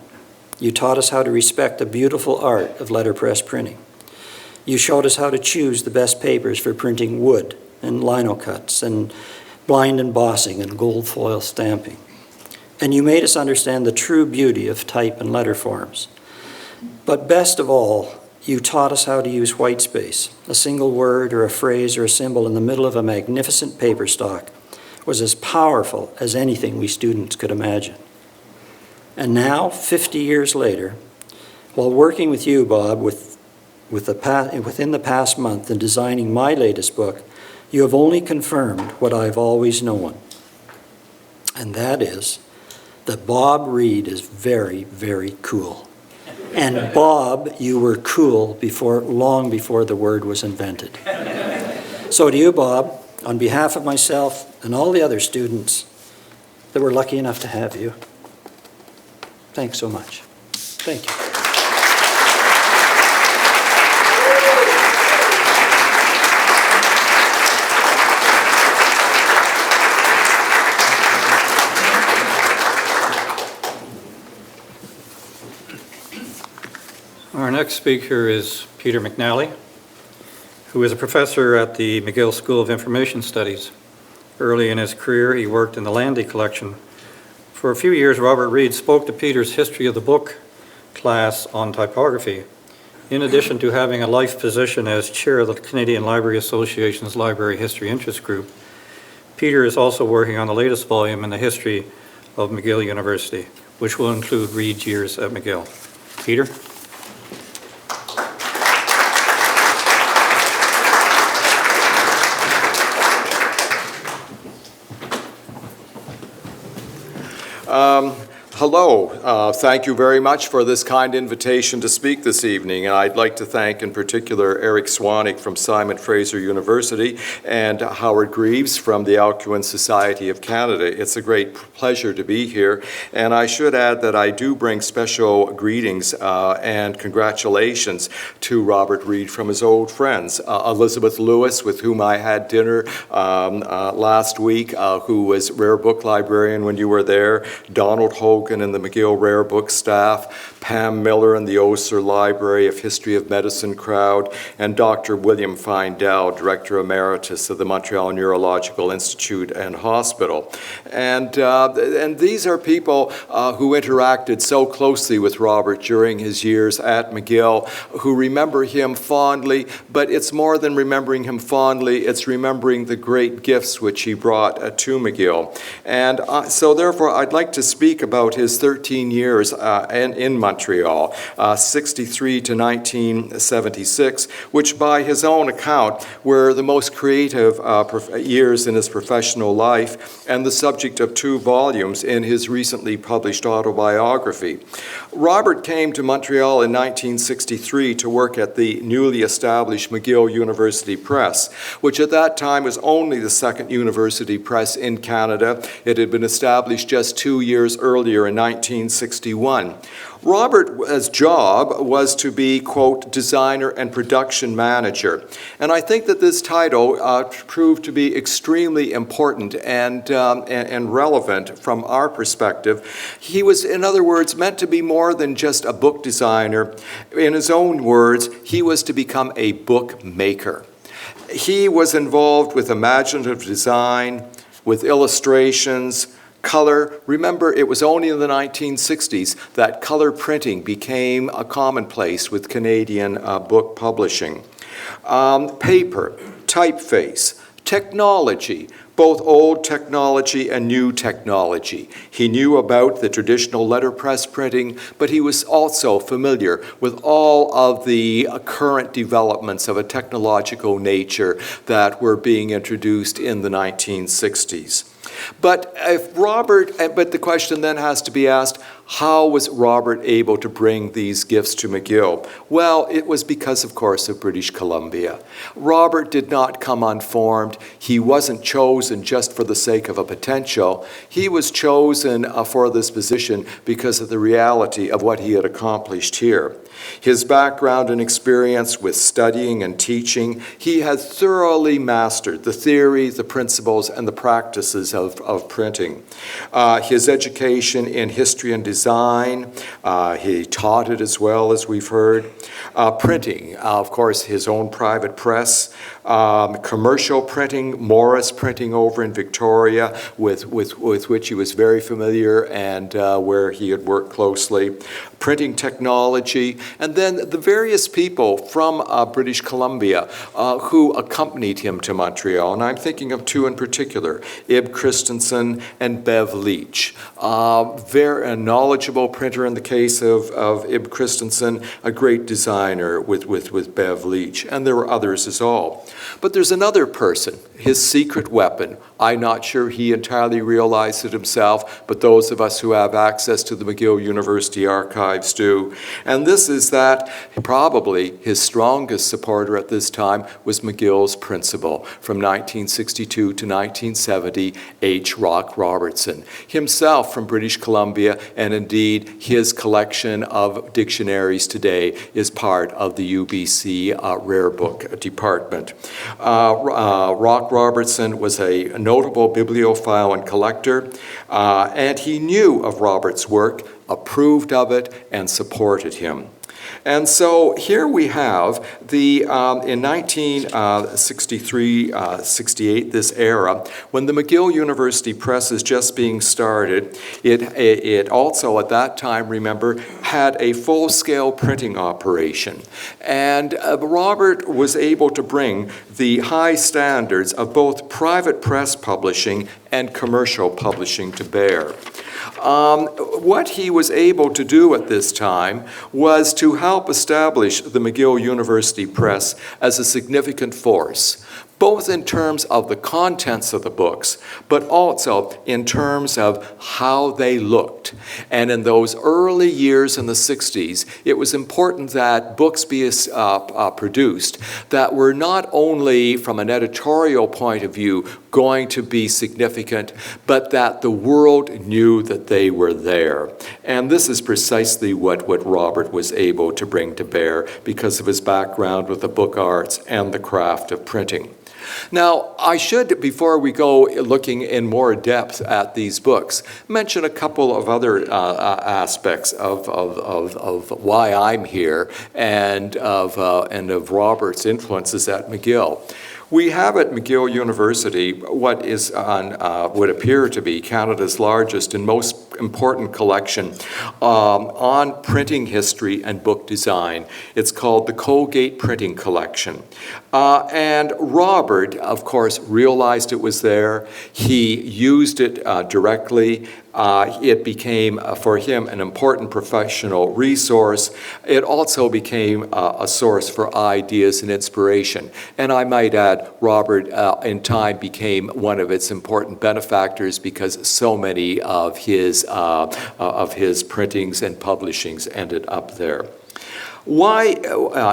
You taught us how to respect the beautiful art of letterpress printing. You showed us how to choose the best papers for printing wood and lino cuts and blind embossing and gold foil stamping. And you made us understand the true beauty of type and letter forms. But best of all, you taught us how to use white space. A single word or a phrase or a symbol in the middle of a magnificent paper stock was as powerful as anything we students could imagine. And now, 50 years later, while working with you, Bob, within the past month in designing my latest book, you have only confirmed what I've always known. And that is that Bob Reid is very, very cool. And Bob, you were cool long before the word was invented. So to you, Bob, on behalf of myself and all the other students that were lucky enough to have you, thanks so much. Thank you. Our next speaker is Peter McNally, who is a professor at the McGill School of Information Studies. Early in his career, he worked in the Landy collection. For a few years, Robert Reid spoke to Peter's History of the Book class on typography. In addition to having a life position as chair of the Canadian Library Association's Library History Interest Group, Peter is also working on the latest volume in the history of McGill University, which will include Reid's years at McGill. Peter? Hello. Thank you very much for this kind invitation to speak this evening. And I'd like to thank in particular Eric Swanick from Simon Fraser University and Howard Greaves from the Alcuin Society of Canada. It's a great pleasure to be here. And I should add that I do bring special greetings and congratulations to Robert Reid from his old friends. Elizabeth Lewis, with whom I had dinner last week, who was Rare Book Librarian when you were there, Donald Hogan and the McGill Rare Book staff, Pam Miller and the Oser Library of History of Medicine crowd, and Dr. William Findell, Director Emeritus of the Montreal Neurological Institute and Hospital. And these are people who interacted so closely with Robert during his years at McGill, who remember him fondly, but it's more than remembering him fondly, it's remembering the great gifts which he brought to McGill. And so therefore, I'd like to speak about his his 13 years in Montreal, 63 to 1976, which by his own account were the most creative years in his professional life and the subject of 2 volumes in his recently published autobiography. Robert came to Montreal in 1963 to work at the newly established McGill University Press, which at that time was only the second university press in Canada. It had been established just 2 years earlier in 1961. Robert's job was to be, quote, designer and production manager. And I think that this title proved to be extremely important and relevant from our perspective. He was, in other words, meant to be more than just a book designer. In his own words, he was to become a book maker. He was involved with imaginative design, with illustrations, color. Remember, it was only in the 1960s that color printing became a commonplace with Canadian book publishing. Paper, typeface, technology, both old technology and new technology. He knew about the traditional letterpress printing, but he was also familiar with all of the current developments of a technological nature that were being introduced in the 1960s. But the question then has to be asked, how was Robert able to bring these gifts to McGill? Well, it was because, of course, of British Columbia. Robert did not come unformed. He wasn't chosen just for the sake of a potential. He was chosen for this position because of the reality of what he had accomplished here. His background and experience with studying and teaching, he had thoroughly mastered the theory, the principles, and the practices of printing. His education in history and design, he taught it as well, as we've heard. Printing, of course, his own private press. Commercial printing, Morris Printing over in Victoria, with which he was very familiar and where he had worked closely. Printing technology, and then the various people from British Columbia who accompanied him to Montreal, and I'm thinking of 2 in particular, Ib Christensen and Bev Leach. Very knowledgeable printer in the case of Ib Christensen, a great designer with Bev Leach, and there were others as all. But there's another person, his secret weapon. I'm not sure he entirely realized it himself, but those of us who have access to the McGill University archives do. And this is that probably his strongest supporter at this time was McGill's principal from 1962 to 1970, H. Rock Robertson, himself from British Columbia, and indeed his collection of dictionaries today is part of the UBC Rare Book Department. Rock Robertson was a notable bibliophile and collector, and he knew of Robert's work, approved of it, and supported him. And so here we have in 1963-68, this era, when the McGill University Press is just being started, it also at that time, remember, had a full-scale printing operation. And Robert was able to bring the high standards of both private press publishing and commercial publishing to bear. What he was able to do at this time was to help establish the McGill University Press as a significant force, both in terms of the contents of the books, but also in terms of how they looked. And in those early years in the 60s, it was important that books be produced that were not only, from an editorial point of view, going to be significant, but that the world knew that they were there. And this is precisely what Robert was able to bring to bear because of his background with the book arts and the craft of printing. Now, I should, before we go looking in more depth at these books, mention a couple of other aspects of why I'm here and of Robert's influences at McGill. We have at McGill University what is would appear to be Canada's largest and most important collection on printing history and book design. It's called the Colgate Printing Collection. And Robert, of course, realized it was there. He used it directly. It became, for him, an important professional resource. It also became a source for ideas and inspiration. And I might add, Robert, in time, became one of its important benefactors because so many of his printings and publishings ended up there. Why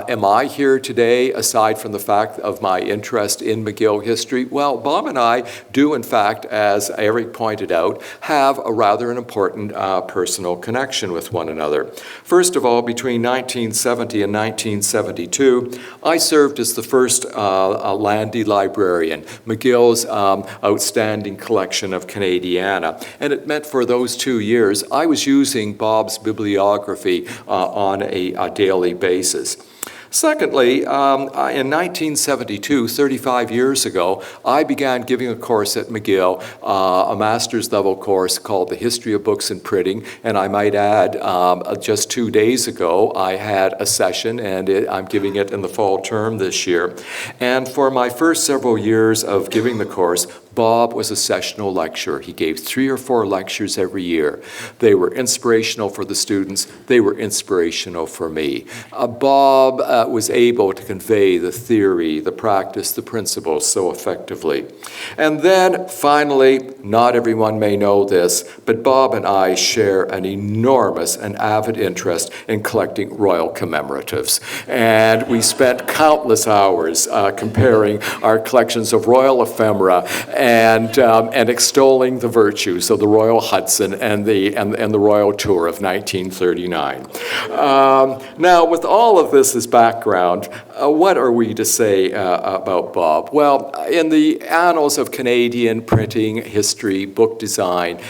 am I here today, aside from the fact of my interest in McGill history? Well, Bob and I do, in fact, as Eric pointed out, have a rather an important personal connection with one another. First of all, between 1970 and 1972, I served as the first Landy librarian, McGill's outstanding collection of Canadiana. And it meant for those 2 years, I was using Bob's bibliography on a daily basis. Secondly, in 1972, 35 years ago, I began giving a course at McGill, a master's level course called The History of Books and Printing, and I might add, just 2 days ago, I had a session, and I'm giving it in the fall term this year. And for my first several years of giving the course, Bob was a sessional lecturer. He gave 3 or 4 lectures every year. They were inspirational for the students. They were inspirational for me. Bob was able to convey the theory, the practice, the principles so effectively. And then, finally, not everyone may know this, but Bob and I share an enormous and avid interest in collecting royal commemoratives. And we spent countless hours comparing our collections of royal ephemera and extolling the virtues of the Royal Hudson and the Royal Tour of 1939. Now, with all of this as background, what are we to say about Bob? Well, in the annals of Canadian printing history, book design,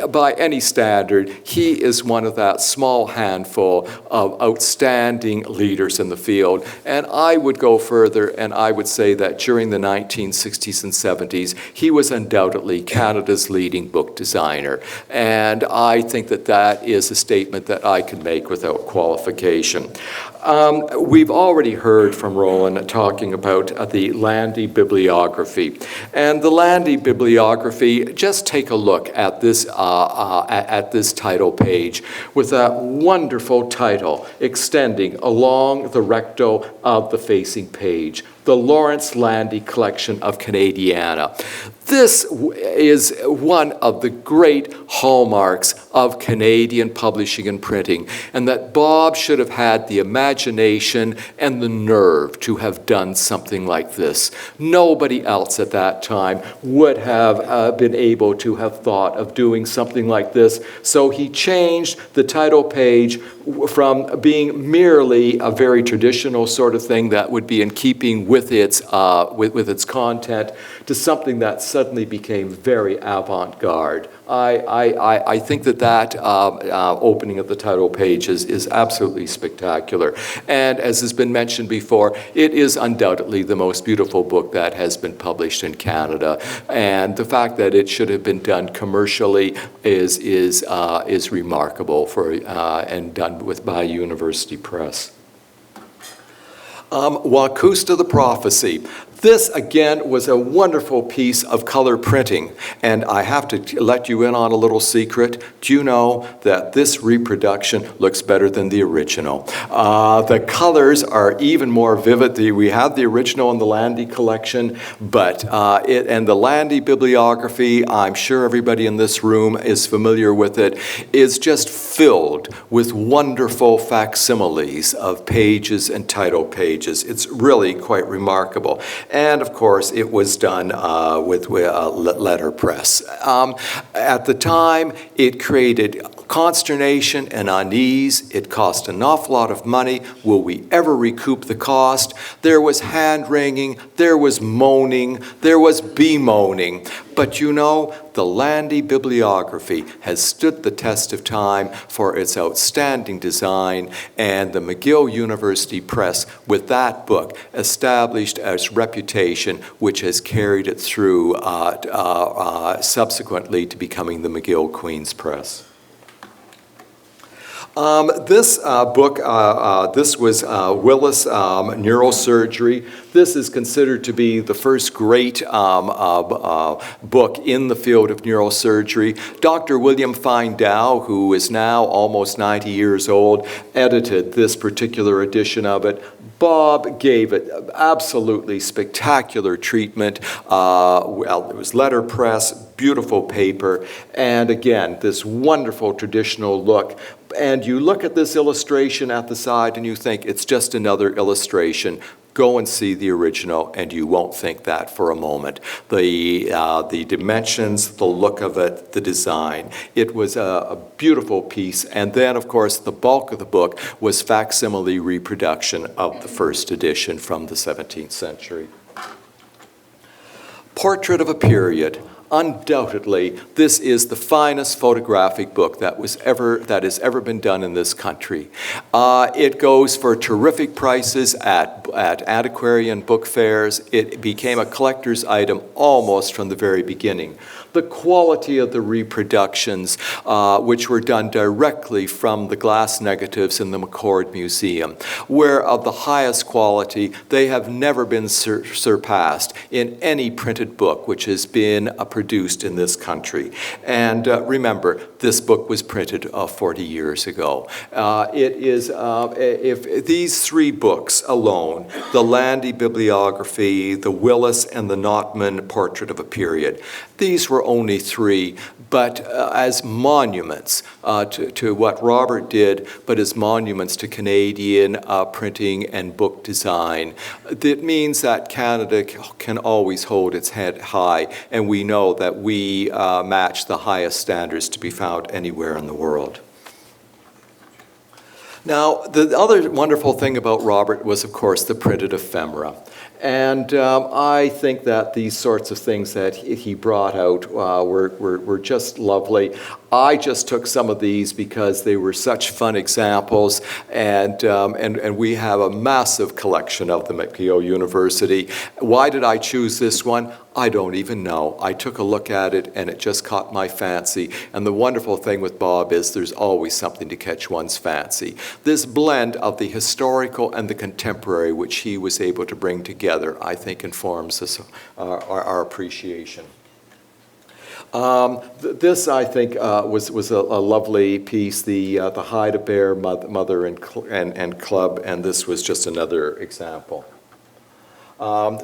by any standard, he is one of that small handful of outstanding leaders in the field. And I would go further, and I would say that during the 1960s and 70s, he was undoubtedly Canada's leading book designer. And I think that that is a statement that I can make without qualification. We've already heard from Rollin talking about the Landy bibliography. And the Landy bibliography, just take a look at this title page with that wonderful title extending along the recto of the facing page, the Lawrence Landy Collection of Canadiana. This is one of the great hallmarks of Canadian publishing and printing, and that Bob should have had the imagination and the nerve to have done something like this. Nobody else at that time would have been able to have thought of doing something like this, so he changed the title page from being merely a very traditional sort of thing that would be in keeping with its content to something that suddenly became very avant-garde. I think that opening of the title page is absolutely spectacular. And as has been mentioned before, it is undoubtedly the most beautiful book that has been published in Canada. And the fact that it should have been done commercially is remarkable and done by University Press. Wakusta the Prophecy. This, again, was a wonderful piece of color printing, and I have to let you in on a little secret. Do you know that this reproduction looks better than the original? The colors are even more vivid. We have the original in the Landy collection, but and the Landy bibliography, I'm sure everybody in this room is familiar with it, is just filled with wonderful facsimiles of pages and title pages. It's really quite remarkable. And of course, it was done with letterpress. At the time, it created consternation and unease. It cost an awful lot of money. Will we ever recoup the cost? There was hand-wringing, there was moaning, there was bemoaning. But you know, the Landy bibliography has stood the test of time for its outstanding design, and the McGill University Press, with that book, established its reputation, which has carried it through subsequently to becoming the McGill Queen's Press. This book, this was Willis Neurosurgery. This is considered to be the first great book in the field of neurosurgery. Dr. William Feindow, who is now almost 90 years old, edited this particular edition of it. Bob gave it absolutely spectacular treatment. Well, it was letterpress, beautiful paper, and again, this wonderful traditional look. And you look at this illustration at the side and you think it's just another illustration. Go and see the original, and you won't think that for a moment. The dimensions, the look of it, the design. It was a beautiful piece. And then, of course, the bulk of the book was facsimile reproduction of the first edition from the 17th century. Portrait of a Period. Undoubtedly, this is the finest photographic book that has ever been done in this country. It goes for terrific prices at antiquarian book fairs. It became a collector's item almost from the very beginning. The quality of the reproductions, which were done directly from the glass negatives in the McCord Museum, were of the highest quality. They have never been surpassed in any printed book which has been produced in this country. And remember, this book was printed 40 years ago. It is, if these three books alone, the Landy Bibliography, the Willis, and the Notman Portrait of a Period, these were only three, but as monuments to what Robert did, but as monuments to Canadian printing and book design. That means that Canada can always hold its head high, and we know that we match the highest standards to be found anywhere in the world. Now, the other wonderful thing about Robert was, of course, the printed ephemera. And I think that these sorts of things that he brought out were just lovely. I just took some of these because they were such fun examples, and we have a massive collection of them at McGill University. Why did I choose this one? I don't even know. I took a look at it, and it just caught my fancy. And the wonderful thing with Bob is there's always something to catch one's fancy. This blend of the historical and the contemporary, which he was able to bring together, I think informs us, our appreciation. This, I think, was a lovely piece, the Hide-a-Bear Mother and Club, and this was just another example.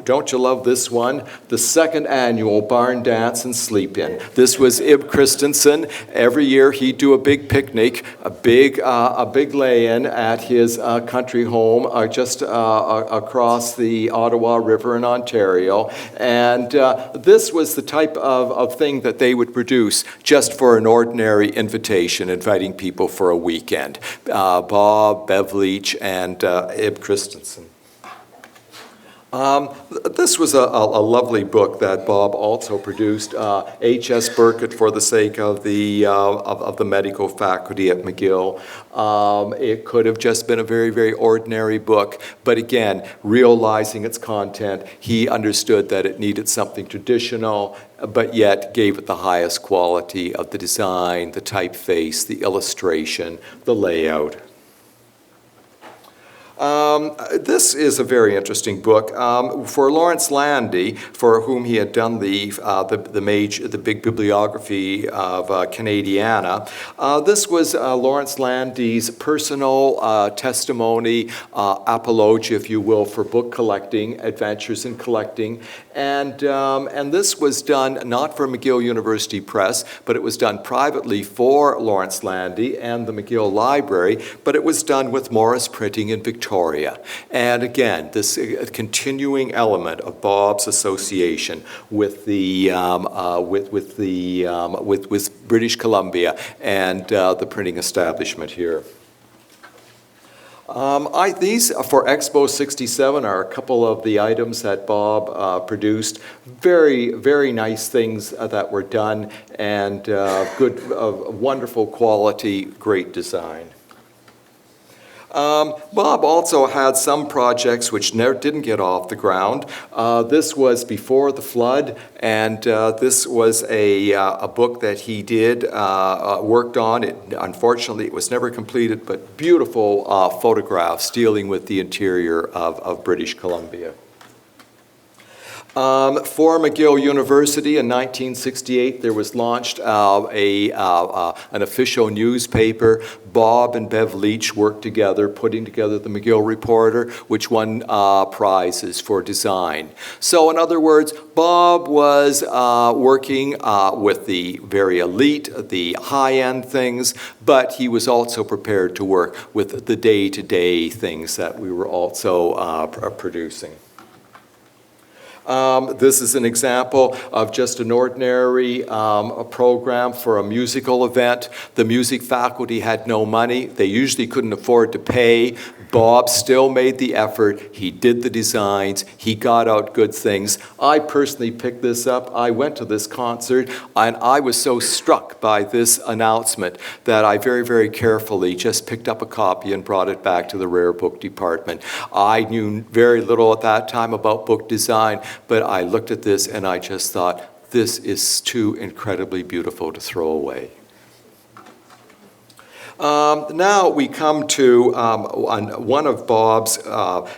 Don't you love this one? The second annual Barn Dance and Sleep-In. This was Ib Christensen. Every year he'd do a big picnic, a big lay-in at his country home just across the Ottawa River in Ontario. And this was the type of thing that they would produce just for an ordinary invitation, inviting people for a weekend. Bob, Bev Leach, and Ib Christensen. This was a lovely book that Bob also produced, H.S. Burkett for the sake of the medical faculty at McGill. It could have just been a very, very ordinary book, but again, realizing its content, he understood that it needed something traditional, but yet gave it the highest quality of the design, the typeface, the illustration, the layout. This is a very interesting book. For Lawrence Landy, for whom he had done the big bibliography of Canadiana, this was Lawrence Landy's personal testimony, apologia, if you will, for book collecting, adventures in collecting. And this was done not for McGill University Press, but it was done privately for Lawrence Landy and the McGill Library, but it was done with Morris Printing in Victoria. And again, this continuing element of Bob's association with with British Columbia and the printing establishment here. These for Expo 67 are a couple of the items that Bob produced. Very, very nice things that were done, and good, wonderful quality, great design. Bob also had some projects which never didn't get off the ground. This was before the flood, and this was a book that he did, worked on. Unfortunately, it was never completed, but beautiful photographs dealing with the interior of British Columbia. For McGill University in 1968, there was launched an official newspaper. Bob and Bev Leach worked together, putting together the McGill Reporter, which won prizes for design. So in other words, Bob was working with the very elite, the high-end things, but he was also prepared to work with the day-to-day things that we were also producing. This is an example of just an ordinary program for a musical event. The music faculty had no money. They usually couldn't afford to pay. Bob still made the effort. He did the designs. He got out good things. I personally picked this up. I went to this concert, and I was so struck by this announcement that I very, very carefully just picked up a copy and brought it back to the rare book department. I knew very little at that time about book design, but I looked at this and I just thought, this is too incredibly beautiful to throw away. Now we come to one of Bob's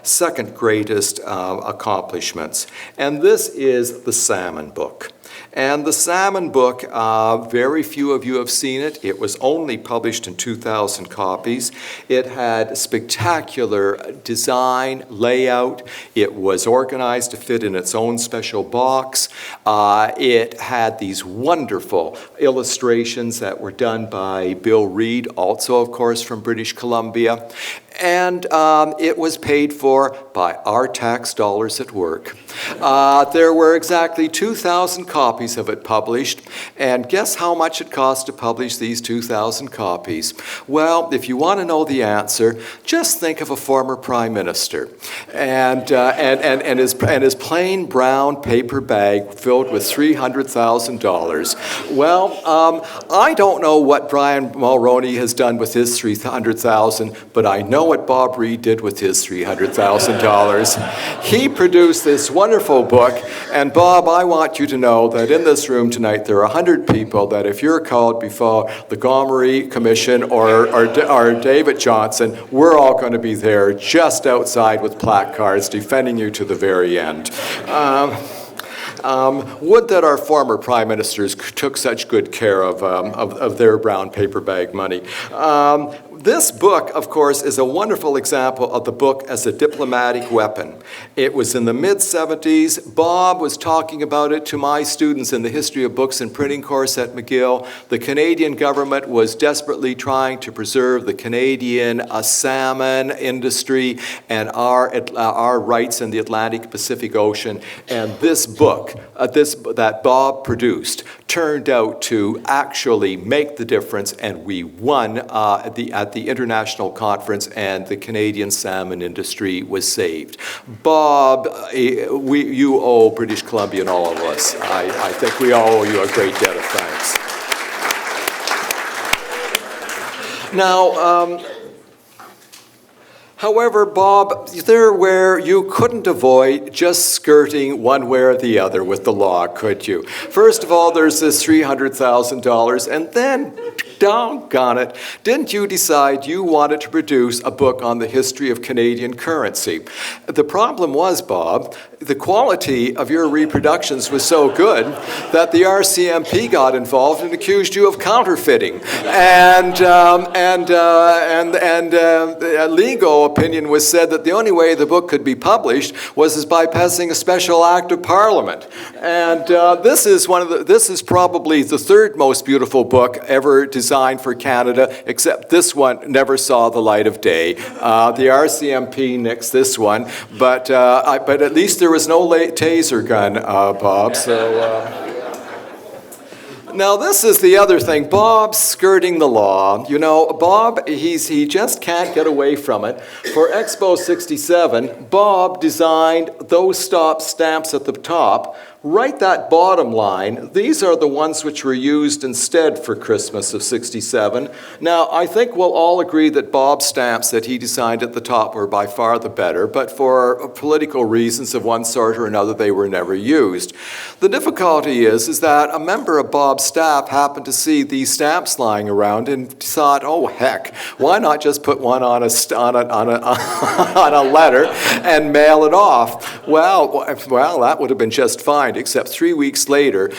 second greatest accomplishments, and this is the Salmon book. And the Salmon book, very few of you have seen it. It was only published in 2,000 copies. It had spectacular design, layout. It was organized to fit in its own special box. It had these wonderful illustrations that were done by Bill Reid, also, of course, from British Columbia. And it was paid for by our tax dollars at work. There were exactly 2,000 copies of it published, and guess how much it cost to publish these 2,000 copies? Well, if you want to know the answer, just think of a former prime minister and his plain brown paper bag filled with $300,000. Well, I don't know what Brian Mulroney has done with his $300,000, but I know what Bob Reid did with his $300,000. He produced this wonderful book, and Bob, I want you to know that in this room tonight there are 100 people that if you're called before the Gomery Commission or David Johnson, we're all going to be there just outside with placards defending you to the very end. Would that our former prime ministers took such good care of their brown paper bag money. This book, of course, is a wonderful example of the book as a diplomatic weapon. It was in the mid-70s. Bob was talking about it to my students in the History of Books and Printing course at McGill. The Canadian government was desperately trying to preserve the Canadian salmon industry and our rights in the Atlantic Pacific Ocean. And this book that Bob produced turned out to actually make the difference, and we won at the international conference, and the Canadian salmon industry was saved. Bob, you owe British Columbia and all of us. I think we all owe you a great debt of thanks. Now, however, Bob, there where you couldn't avoid just skirting one way or the other with the law, could you? First of all, there's this $300,000, and then, doggone it, didn't you decide you wanted to produce a book on the history of Canadian currency? The problem was, Bob, the quality of your reproductions was so good that the RCMP got involved and accused you of counterfeiting. And legal opinion was said that the only way the book could be published was by passing a special act of Parliament. And this is probably the third most beautiful book ever designed for Canada, except this one never saw the light of day. The RCMP nixed this one, but at least there was no taser gun, Bob. So. Now, this is the other thing. Bob's skirting the law. You know, Bob, he just can't get away from it. For Expo 67, Bob designed those stop stamps at the top Write that bottom line. These are the ones which were used instead for Christmas of '67. Now, I think we'll all agree that Bob's stamps that he designed at the top were by far the better, but for political reasons of one sort or another, they were never used. The difficulty is that a member of Bob's staff happened to see these stamps lying around and thought, oh, heck, why not just put one on a letter and mail it off? Well, that would have been just fine, except 3 weeks later,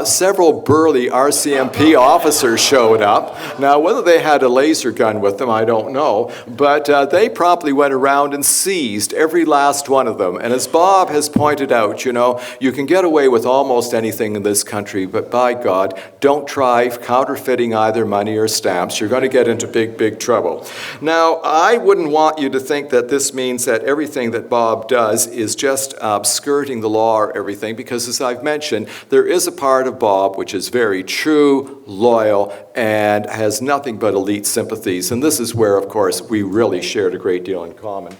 several burly RCMP officers showed up. Now, whether they had a laser gun with them, I don't know, but they promptly went around and seized every last one of them. And as Bob has pointed out, you can get away with almost anything in this country, but by God, don't try counterfeiting either money or stamps. You're going to get into big, big trouble. Now, I wouldn't want you to think that this means that everything that Bob does is just skirting the law or everything, because as I've mentioned, there is a part of Bob which is very true, loyal, and has nothing but elite sympathies. And this is where, of course, we really shared a great deal in common.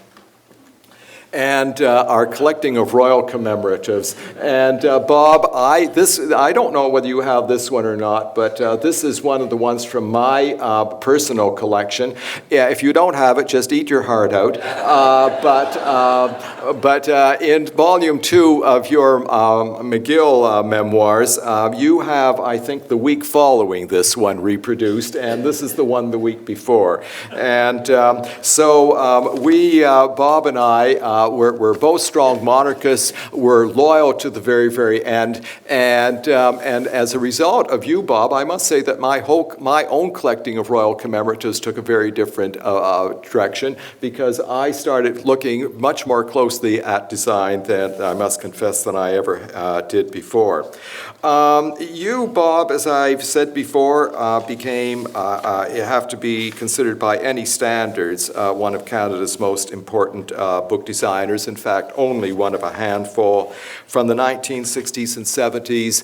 And our collecting of royal commemoratives. And Bob, I don't know whether you have this one or not, but this is one of the ones from my personal collection. Yeah, if you don't have it, just eat your heart out. But in volume 2 of your McGill memoirs, you have, I think, the week following this one reproduced, and this is the one the week before. And so we, Bob and I, we're both strong monarchists. We're loyal to the very, very end. And as a result of you, Bob, I must say that my own collecting of royal commemoratives took a very different direction, because I started looking much more closely at design than, I must confess, than I ever did before. You, Bob, as I've said before, you have to be considered by any standards one of Canada's most important book designers. In fact, only one of a handful. From the 1960s and 70s,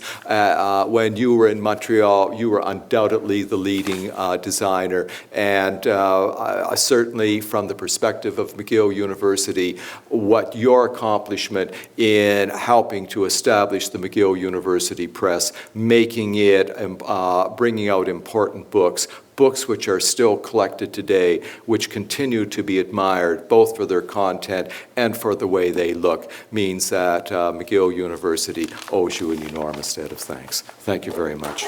when you were in Montreal, you were undoubtedly the leading designer. And certainly from the perspective of McGill University, what your accomplishment in helping to establish the McGill University Press, making it, bringing out important books which are still collected today, which continue to be admired both for their content and for the way they look, means that McGill University owes you an enormous debt of thanks. Thank you very much.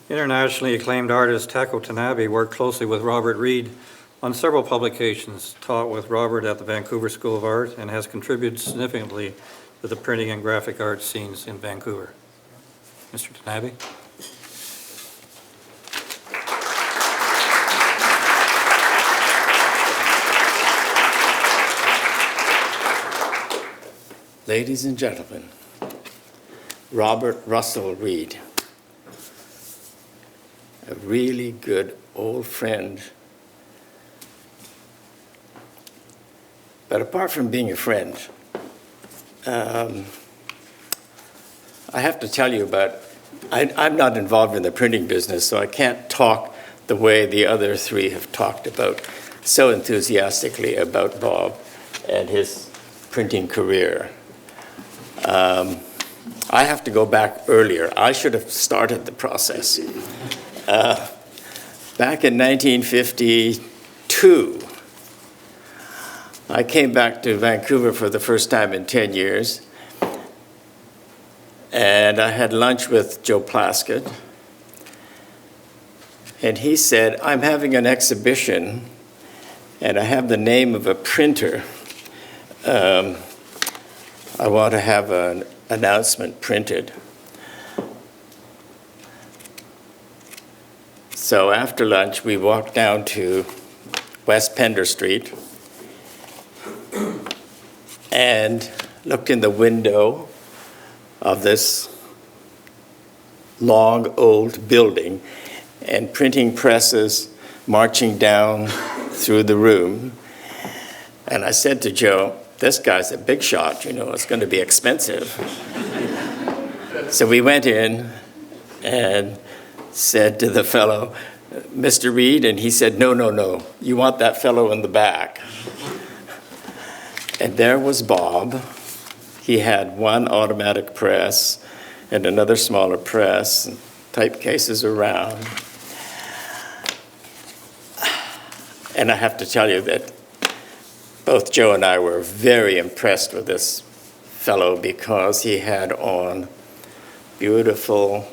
Internationally acclaimed artist Takao Tanabe worked closely with Robert Reid on several publications, taught with Robert at the Vancouver School of Art, and has contributed significantly to the printing and graphic arts scenes in Vancouver. Mr. Tanabe. Ladies and gentlemen, Robert Russell Reid, a really good old friend. But apart from being a friend, I have to tell you about, I'm not involved in the printing business, so I can't talk the way the other three have talked about so enthusiastically about Bob and his printing career. I have to go back earlier. I should have started the process. Back in 1952, I came back to Vancouver for the first time in 10 years, and I had lunch with Joe Plaskett, and he said, I'm having an exhibition, and I have the name of a printer. I want to have an announcement printed. So after lunch, we walked down to West Pender Street and looked in the window of this long, old building, and printing presses marching down through the room. And I said to Joe, this guy's a big shot, it's going to be expensive. So we went in and said to the fellow, Mr. Reid, and he said, no, you want that fellow in the back. And there was Bob. He had one automatic press and another smaller press, and type cases around. And I have to tell you that both Joe and I were very impressed with this fellow because he had on beautiful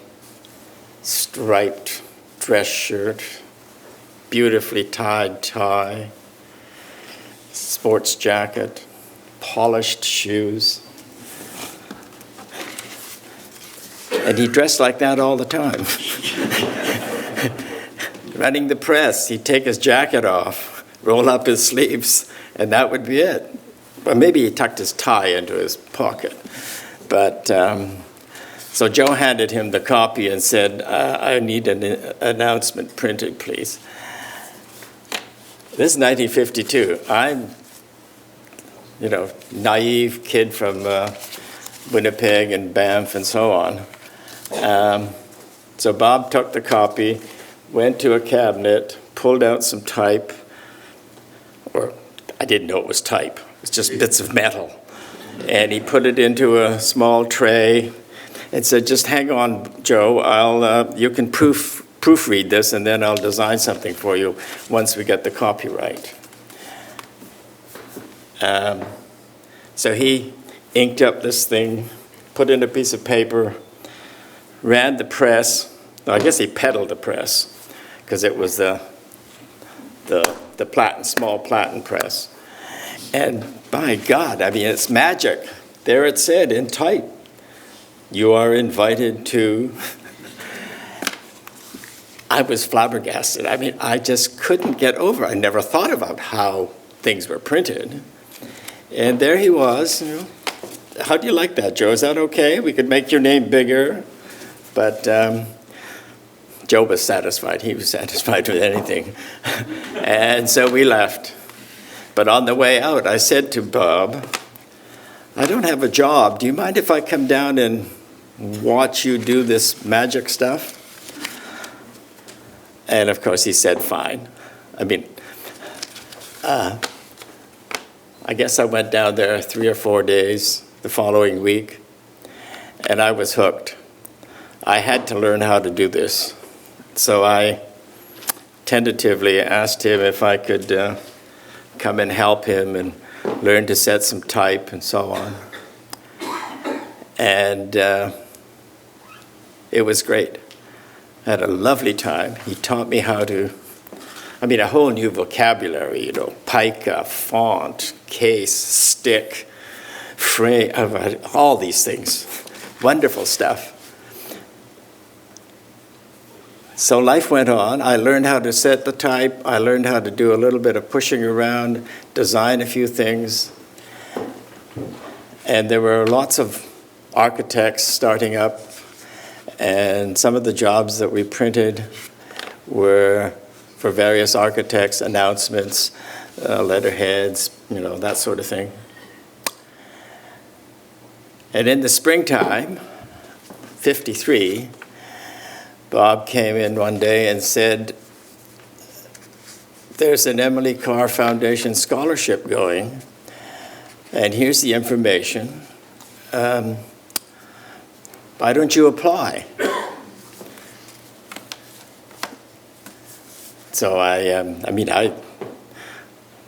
striped dress shirt, beautifully tied tie, sports jacket, polished shoes. And he dressed like that all the time. Running the press, he'd take his jacket off, roll up his sleeves, and that would be it. Well, maybe he tucked his tie into his pocket. But so Joe handed him the copy and said, I need an announcement printed, please. This is 1952. I'm, naive kid from Winnipeg and Banff and so on. So Bob took the copy, went to a cabinet, pulled out some type, or I didn't know it was type. It was just bits of metal. And he put it into a small tray and said, just hang on, Joe. You can proofread this, and then I'll design something for you once we get the copyright. So he inked up this thing, put in a piece of paper, ran the press. I guess he pedaled the press because it was the small platen press. And by God, it's magic. There it said in type, you are invited to. I was flabbergasted. I just couldn't get over it. I never thought about how things were printed. And there he was. How do you like that, Joe? Is that okay? We could make your name bigger. But Joe was satisfied. He was satisfied with anything. And so we left. But on the way out, I said to Bob, I don't have a job. Do you mind if I come down and watch you do this magic stuff? And of course, he said, fine. I guess I went down there 3 or 4 days the following week, and I was hooked. I had to learn how to do this. So I tentatively asked him if I could come and help him and learn to set some type and so on. And it was great. I had a lovely time. He taught me how to, a whole new vocabulary, pica, font, case, stick, frame, all these things. Wonderful stuff. So life went on. I learned how to set the type. I learned how to do a little bit of pushing around, design a few things. And there were lots of architects starting up. And some of the jobs that we printed were for various architects, announcements, letterheads, that sort of thing. And in the springtime, 53, Bob came in one day and said, there's an Emily Carr Foundation scholarship going, and here's the information. Why don't you apply? So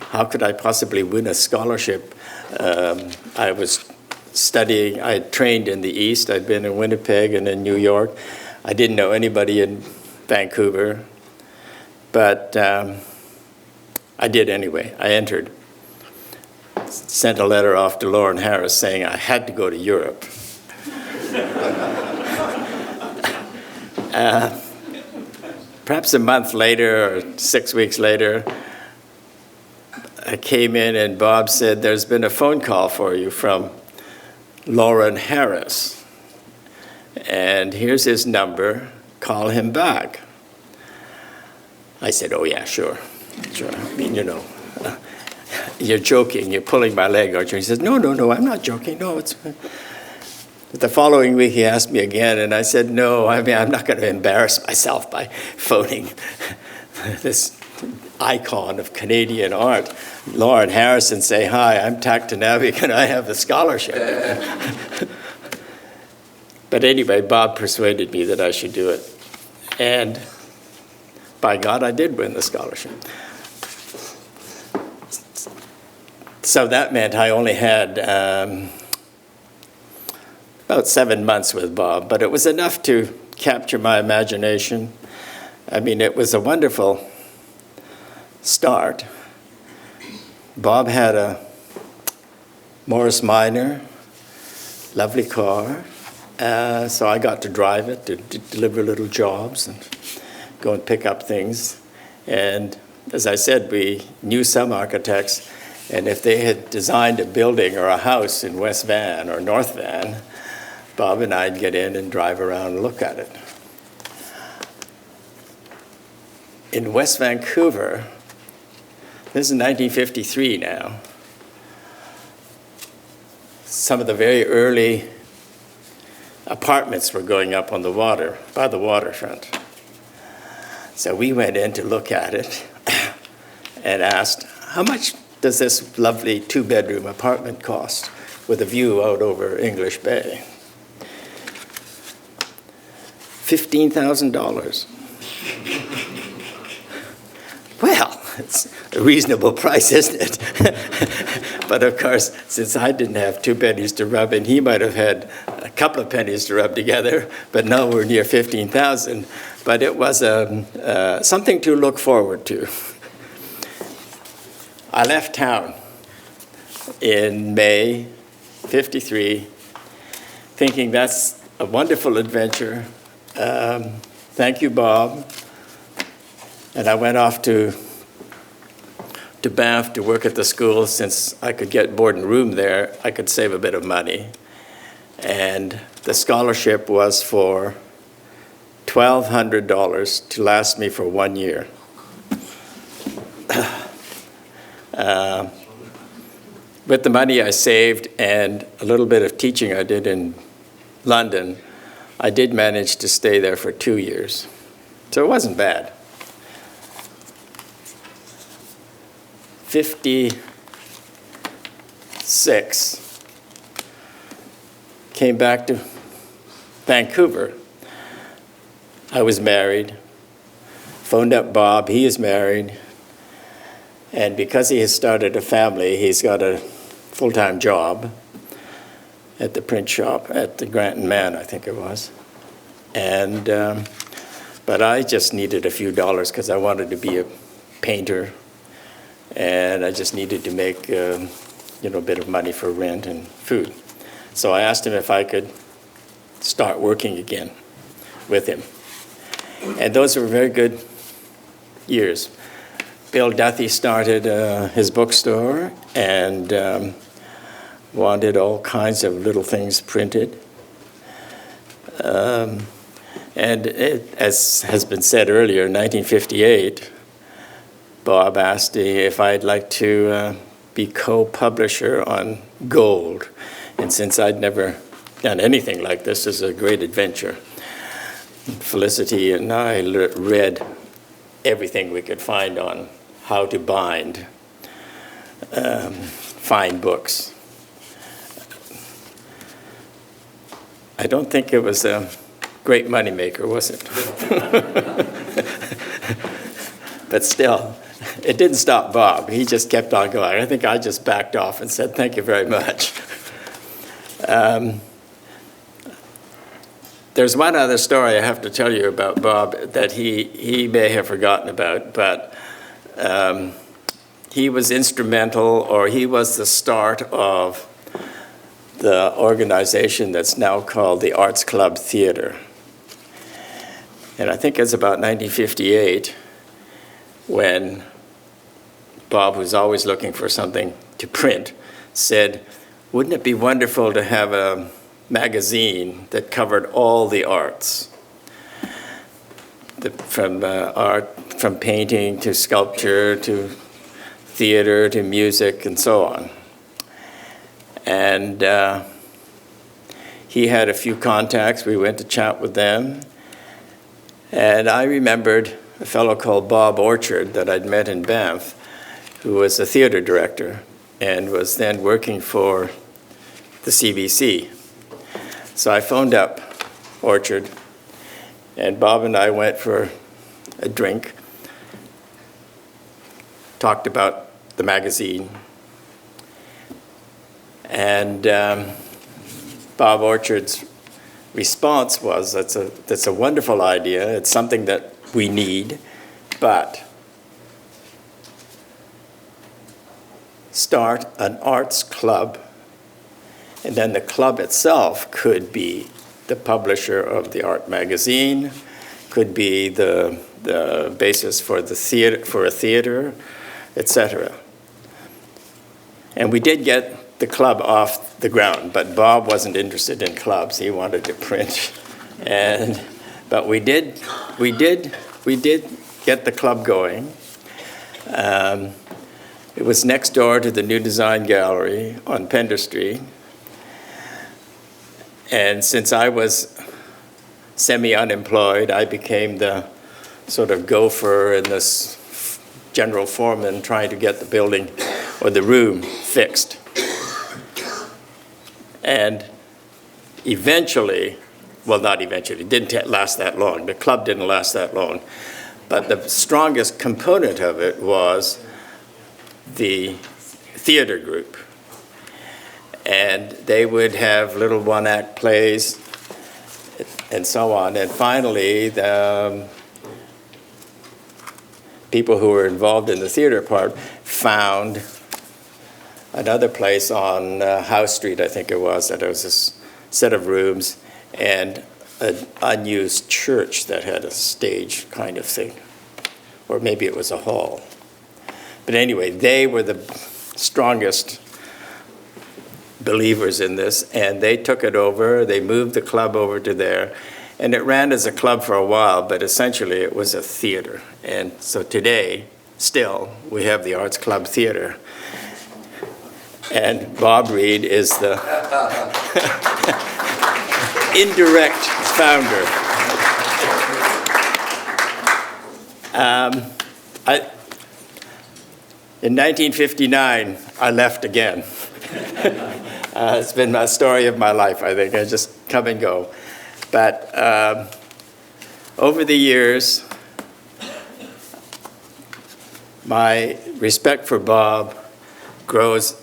how could I possibly win a scholarship? I was studying, I had trained in the East. I'd been in Winnipeg and in New York. I didn't know anybody in Vancouver, but I did anyway. I entered. Sent a letter off to Lauren Harris saying I had to go to Europe. Perhaps a month later or 6 weeks later, I came in and Bob said, there's been a phone call for you from Lauren Harris. And here's his number, call him back. I said, oh yeah, sure. you're joking, you're pulling my leg, aren't you? He says, no, I'm not joking, no, it's... The following week he asked me again, and I said, no, I mean, I'm not going to embarrass myself by phoning this icon of Canadian art, Lauren Harrison, say, hi, I'm Takao Tanabe, can I have the scholarship? But anyway, Bob persuaded me that I should do it. And by God, I did win the scholarship. So that meant I only had about 7 months with Bob, but it was enough to capture my imagination. I mean, it was a wonderful start. Bob had a Morris Minor, lovely car, so I got to drive it to deliver little jobs and go and pick up things. And as I said, we knew some architects, and if they had designed a building or a house in West Van or North Van, Bob and I'd get in and drive around and look at it. In West Vancouver, this is 1953 now, some of the very early apartments were going up on the water, by the waterfront. So we went in to look at it and asked, how much does this lovely 2-bedroom apartment cost with a view out over English Bay? $15,000. Well, it's a reasonable price, isn't it? But of course, since I didn't have 2 pennies to rub, and he might have had a couple of pennies to rub together, but nowhere near 15,000. But it was something to look forward to. I left town in May '53, thinking that's a wonderful adventure. Thank you, Bob. And I went off to Banff to work at the school. Since I could get board and room there, I could save a bit of money. And the scholarship was for $1,200 to last me for 1 year. With the money I saved and a little bit of teaching I did in London, I did manage to stay there for 2 years. So it wasn't bad. 56, came back to Vancouver. I was married, phoned up Bob, he is married, and because he has started a family, he's got a full-time job at the print shop at the Grant and Man, I think it was. And, but I just needed a few dollars because I wanted to be a painter, and I just needed to make a bit of money for rent and food. So I asked him if I could start working again with him. And those were very good years. Bill Duthie started his bookstore and wanted all kinds of little things printed. And as has been said earlier, in 1958, Bob asked me if I'd like to be co-publisher on Gold. And since I'd never done anything like this, this is a great adventure. Felicity and I read everything we could find on how to bind fine books. I don't think it was a great moneymaker, was it? But still, it didn't stop Bob. He just kept on going. I think I just backed off and said, thank you very much. There's one other story I have to tell you about Bob that he may have forgotten about, but he was instrumental, or he was the start of the organization that's now called the Arts Club Theater. And I think it's about 1958 when Bob, who's always looking for something to print, said, wouldn't it be wonderful to have a magazine that covered all the arts, from painting to sculpture to theater to music and so on. And he had a few contacts. We went to chat with them. And I remembered a fellow called Bob Orchard that I'd met in Banff, who was a theater director and was then working for the CBC. So I phoned up Orchard, and Bob and I went for a drink, talked about the magazine, and Bob Orchard's response was, that's a wonderful idea, it's something that we need, but start an arts club, and then the club itself could be the publisher of the art magazine, could be the basis for the theater, for a theater, etc. And we did get the club off the ground, but Bob wasn't interested in clubs. He wanted to print, but we did get the club going. It was next door to the New Design Gallery on Pender Street. And since I was semi-unemployed, I became the sort of gopher and the general foreman trying to get the building or the room fixed. And eventually, well, not eventually, it didn't last that long. The club didn't last that long. But the strongest component of it was the theater group. And they would have little one-act plays and so on. And finally, the people who were involved in the theater part found another place on House Street, I think it was, that there was this set of rooms and an unused church that had a stage kind of thing. Or maybe it was a hall. But anyway, they were the strongest believers in this, and they took it over. They moved the club over to there, and it ran as a club for a while, but essentially it was a theater. And so today, still, we have the Arts Club Theater. And Bob Reid is the indirect founder. In 1959, I left again. It's been a story of my life, I think. I just come and go. But over the years, my respect for Bob grows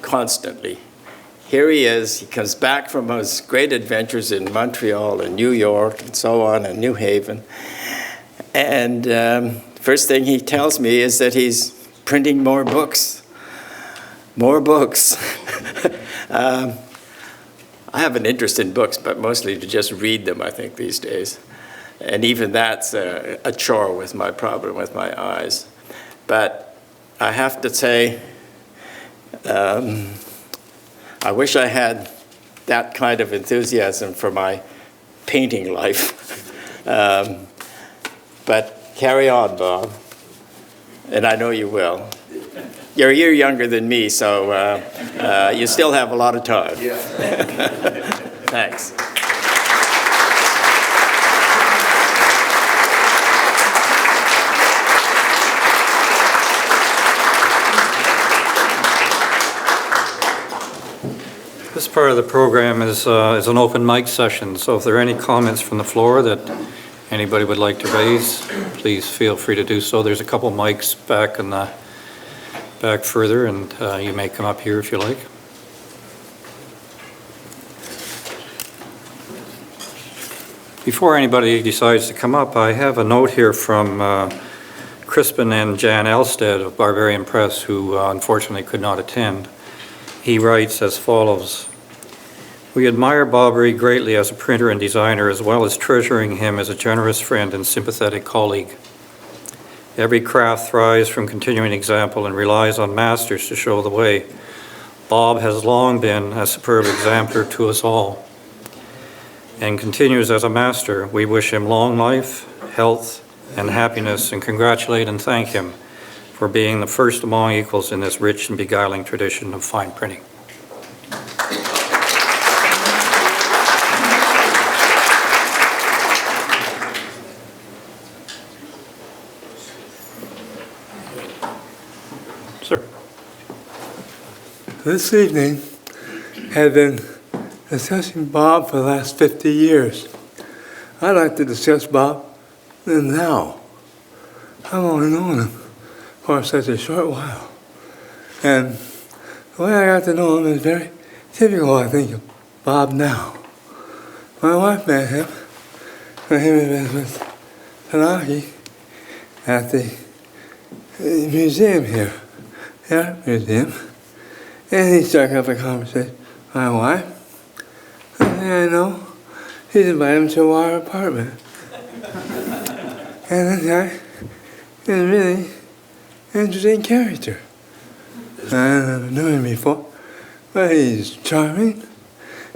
constantly. Here he is. He comes back from his great adventures in Montreal and New York and so on, and New Haven. And first thing he tells me is that he's printing more books. More books. I have an interest in books, but mostly to just read them, I think, these days. And even that's a chore with my problem with my eyes. But I have to say, I wish I had that kind of enthusiasm for my painting life. But carry on, Bob. And I know you will. You're a year younger than me, so you still have a lot of time. Yeah. Thanks. This part of the program is an open mic session, so if there are any comments from the floor that anybody would like to raise, please feel free to do so. There's a couple mics back in the back further, and you may come up here if you like. Before anybody decides to come up, I have a note here from Crispin and Jan Elstead of Barbarian Press, who unfortunately could not attend. He writes as follows: "We admire Bob Reid greatly as a printer and designer, as well as treasuring him as a generous friend and sympathetic colleague. Every craft thrives from continuing example and relies on masters to show the way. Bob has long been a superb exemplar to us all, and continues as a master. We wish him long life, health, and happiness and congratulate and thank him for being the first among equals in this rich and beguiling tradition of fine printing. Sir. This evening have been discussing Bob for the last 50 years. I'd like to discuss Bob now. I've only known him for such a short while. And the way I got to know him is very typical, I think, of Bob now. My wife met him when he was with Tanabe at the museum here, the art museum. And he struck up a conversation with my wife. And I know he's invited him to our apartment. And this guy is a really interesting character. I never knew him before, but he's charming,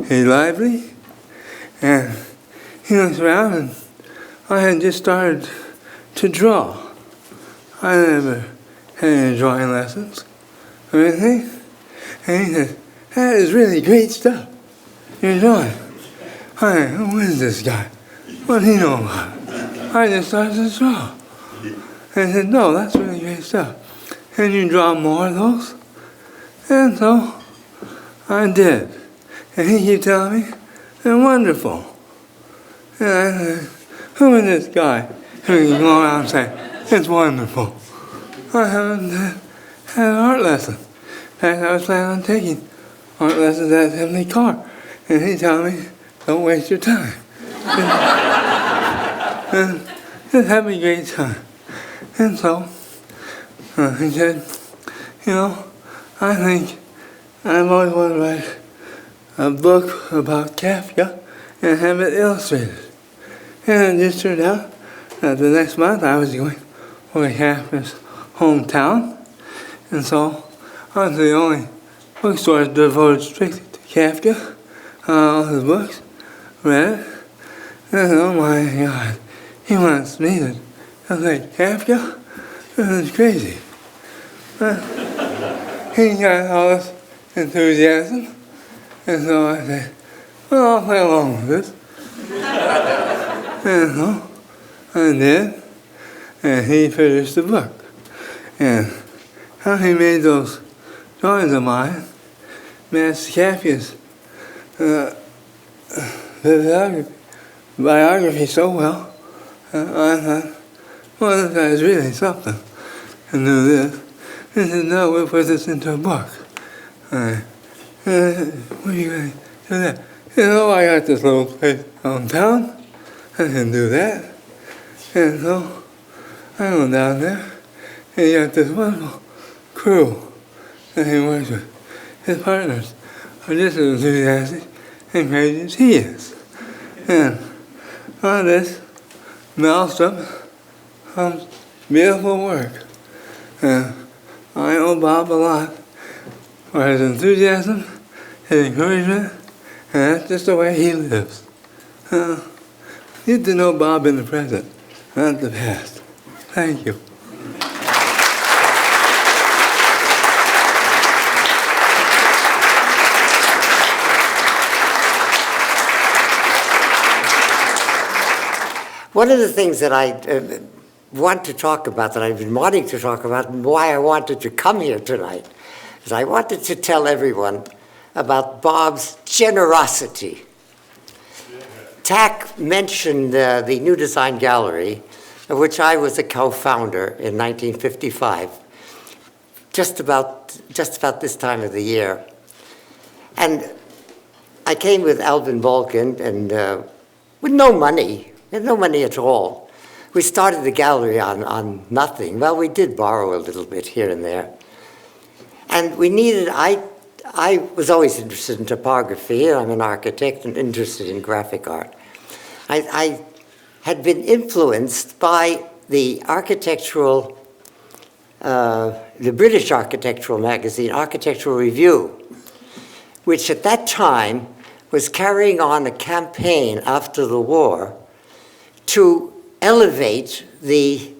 he's lively, and he looks around, and I had just started to draw. I never had any drawing lessons or anything. And he said, "That is really great stuff you're drawing." Who is this guy? What does he know about it? I just started to draw. And he said, "No, that's really great stuff. Can you draw more of those?" And so I did. And he kept telling me, "They're wonderful." And I said, "Who is this guy who can go around saying, 'It's wonderful'?" I haven't had an art lesson. In fact, I was planning on taking art lessons at Heavenly Car. And he told me, "Don't waste your time." And just have a great time. And so he said, "I think I've always wanted to write a book about Kafka and have it illustrated." And it just turned out that the next month I was going over to Kafka's hometown. And so I was the only bookstore devoted strictly to Kafka. All his books, read it, and oh my God, he wants me to translate Kafka? This is crazy. But he got all this enthusiasm, and so I said, "Well, I'll play along with this." And so I did, and he finished the book. And how he made those drawings of mine matched Kafka's biography so well. I thought, well, this guy's really something. I knew this. He said, "No, we'll put this into a book." What are you going to do that? I got this little place downtown. I can do that. And so I went down there, and he got this wonderful crew that he works with. His partners are just as enthusiastic and crazy as he is. And on this maelstrom comes beautiful work. And I owe Bob a lot for his enthusiasm, his encouragement, and that's just the way he lives. Get to know Bob in the present, not the past. Thank you. One of the things that I want to talk about, that I've been wanting to talk about, and why I wanted to come here tonight, is I wanted to tell everyone about Bob's generosity. Tak mentioned the New Design Gallery, of which I was a co-founder in 1955, just about this time of the year. And I came with Alvin Balkin, and with no money. We had no money at all. We started the gallery on nothing. Well, we did borrow a little bit here and there. And we needed, I was always interested in typography. I'm an architect and interested in graphic art. I had been influenced by the architectural, the British architectural magazine, Architectural Review, which at that time was carrying on a campaign after the war to elevate the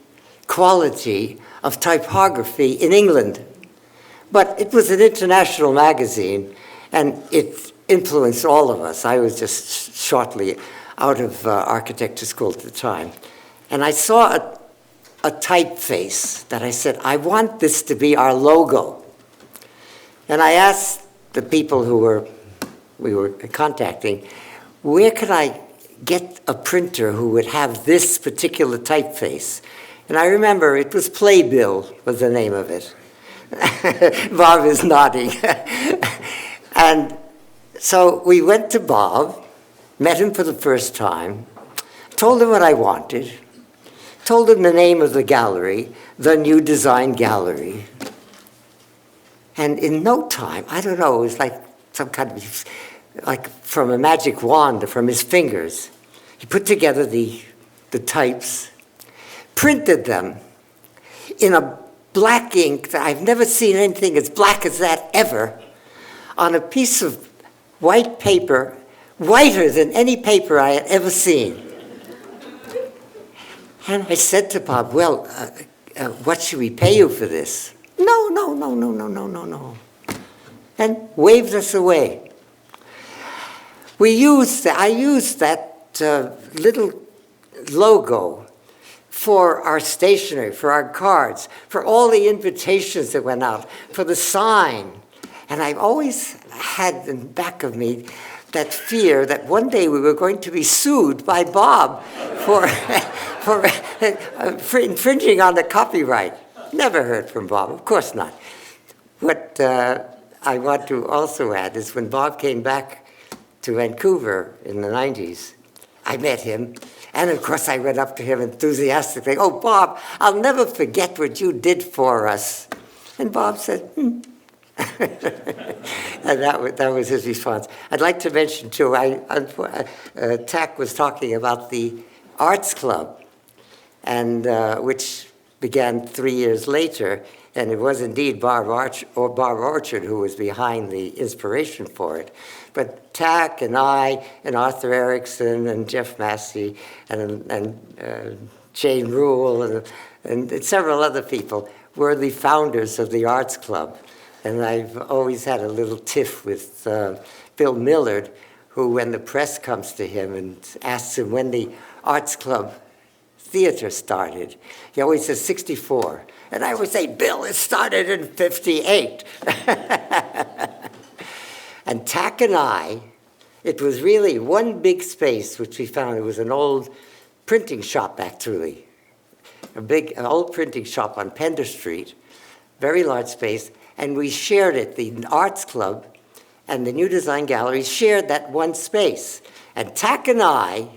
quality of typography in England. But it was an international magazine, and it influenced all of us. I was just shortly out of architecture school at the time. And I saw a typeface that I said, I want this to be our logo. And I asked the people we were contacting, where could I get a printer who would have this particular typeface? And I remember it was Playbill was the name of it. Bob is nodding. And so we went to Bob, met him for the first time, told him what I wanted, told him the name of the gallery, the New Design Gallery. And in no time, I don't know, it was like some kind of, like from a magic wand, from his fingers, he put together the types, printed them in a black ink that I've never seen anything as black as that ever, on a piece of white paper, whiter than any paper I had ever seen. And I said to Bob, well, what should we pay you for this? No. And waved us away. I used that little logo for our stationery, for our cards, for all the invitations that went out, for the sign. And I've always had in the back of me that fear that one day we were going to be sued by Bob for infringing on the copyright. Never heard from Bob, of course not. What I want to also add is when Bob came back to Vancouver in the 90s, I met him. And of course, I went up to him enthusiastically. Oh, Bob, I'll never forget what you did for us. And Bob said, And that was his response. I'd like to mention, too, Tack was talking about the Arts Club, and which began 3 years later. And it was indeed Barb Orchard who was behind the inspiration for it. But Tack and I and Arthur Erickson and Jeff Massey and Jane Rule and several other people were the founders of the Arts Club. And I've always had a little tiff with Bill Millard, who, when the press comes to him and asks him when the Arts Club theater started, he always says 64. And I would say, Bill, it started in 58. And Tack and I, it was really one big space, which we found. It was an old printing shop, actually. An old printing shop on Pender Street, very large space. And we shared it. The Arts Club and the New Design Gallery shared that one space. And Tack and I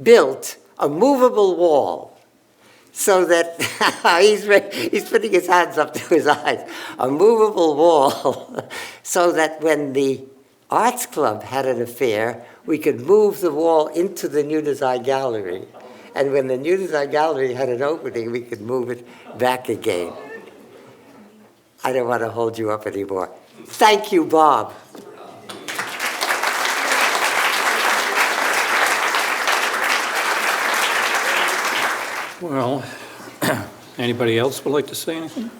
built a movable wall so that he's putting his hands up to his eyes, a movable wall so that when the Arts Club had an affair, we could move the wall into the New Design Gallery. And when the New Design Gallery had an opening, we could move it back again. I don't want to hold you up anymore. Thank you, Bob. Well, anybody else would like to say anything?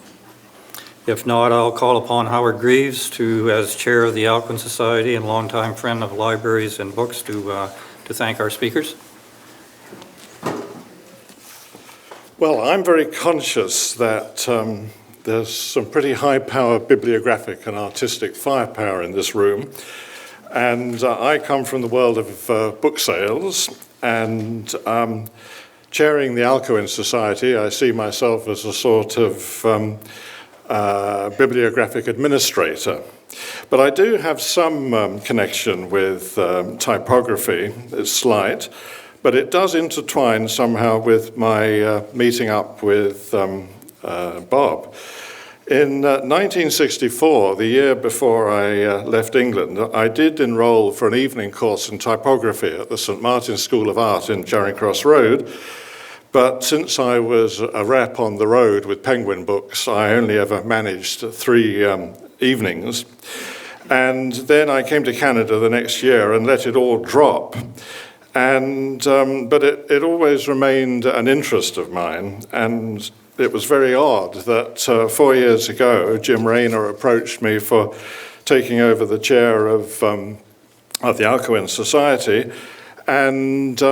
If not, I'll call upon Howard Greaves as chair of the Alcuin Society and longtime friend of libraries and books to thank our speakers. Well, I'm very conscious that there's some pretty high-powered bibliographic and artistic firepower in this room. And I come from the world of book sales, and chairing the Alcuin Society, I see myself as a sort of bibliographic administrator. But I do have some connection with typography. It's slight, but it does intertwine somehow with my meeting up with Bob. In 1964, the year before I left England, I did enroll for an evening course in typography at the St. Martin's School of Art in Charing Cross Road. But since I was a rep on the road with Penguin Books, I only ever managed 3 evenings. And then I came to Canada the next year and let it all drop. But it always remained an interest of mine, and it was very odd that 4 years ago, Jim Rayner approached me for taking over the chair of the Alcuin Society, and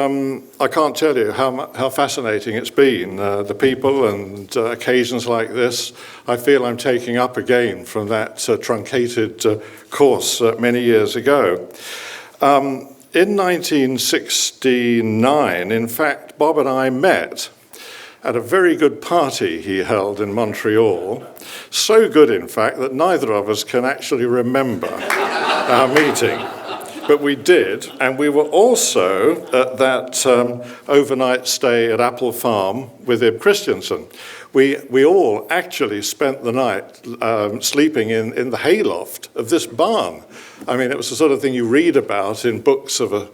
I can't tell you how fascinating it's been. The people and occasions like this, I feel I'm taking up again from that truncated course many years ago. In 1969, in fact, Bob and I met at a very good party he held in Montreal. So good, in fact, that neither of us can actually remember our meeting. But we did, and we were also at that overnight stay at Apple Farm with Ib Christensen. We all actually spent the night sleeping in the hayloft of this barn. I mean, it was the sort of thing you read about in books of a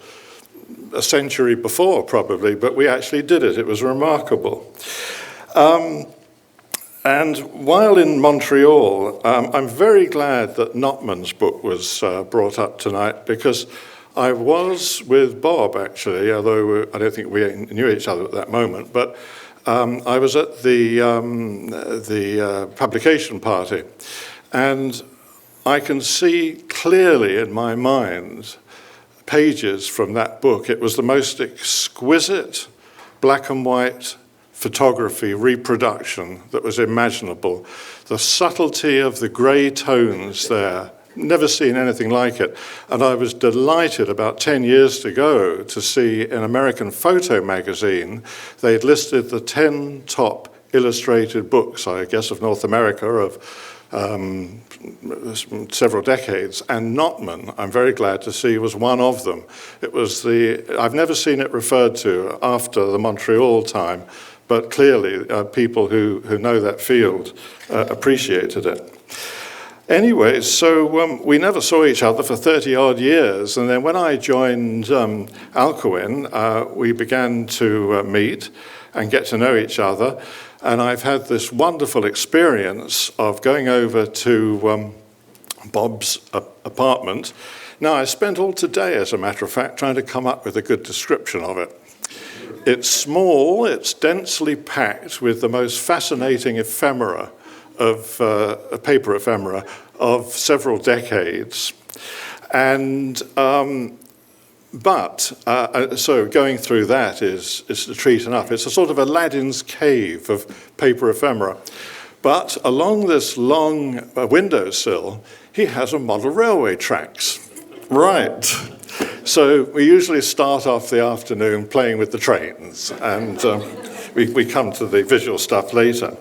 century before, probably, but we actually did it. It was remarkable. And while in Montreal, I'm very glad that Notman's book was brought up tonight, because I was with Bob, actually, although I don't think we knew each other at that moment, but I was at the publication party, and I can see clearly in my mind pages from that book. It was the most exquisite black and white photography reproduction that was imaginable. The subtlety of the grey tones there, never seen anything like it. And I was delighted about 10 years ago to see in American Photo magazine, they'd listed the 10 top illustrated books, I guess, of North America, of several decades, and Notman, I'm very glad to see, was one of them. It was I've never seen it referred to after the Montreal time, but clearly people who know that field appreciated it. Anyway, so we never saw each other for 30-odd years, and then when I joined Alcuin, we began to meet and get to know each other, and I've had this wonderful experience of going over to Bob's apartment. Now, I spent all today, as a matter of fact, trying to come up with a good description of it. It's small, it's densely packed with the most fascinating ephemera of paper ephemera of several decades. And so going through that is a treat enough. It's a sort of Aladdin's cave of paper ephemera. But along this long windowsill, he has a model railway tracks. Right. So we usually start off the afternoon playing with the trains, and we come to the visual stuff later.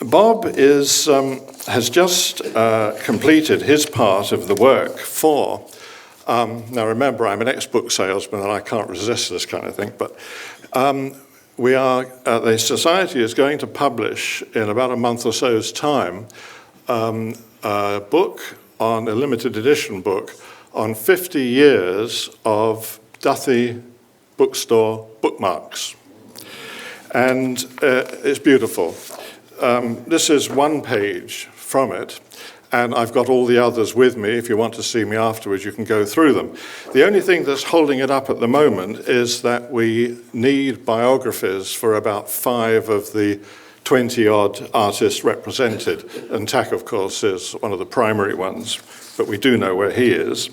Bob has just completed his part of the work for, now remember, I'm an ex-book salesman and I can't resist this kind of thing, but the Society is going to publish in about a month or so's time a book, a limited edition book, on 50 years of Duthie bookstore bookmarks. And it's beautiful. This is one page from it, and I've got all the others with me. If you want to see me afterwards, you can go through them. The only thing that's holding it up at the moment is that we need biographies for about 5 of the 20-odd artists represented, and Tak, of course, is one of the primary ones, but we do know where he is.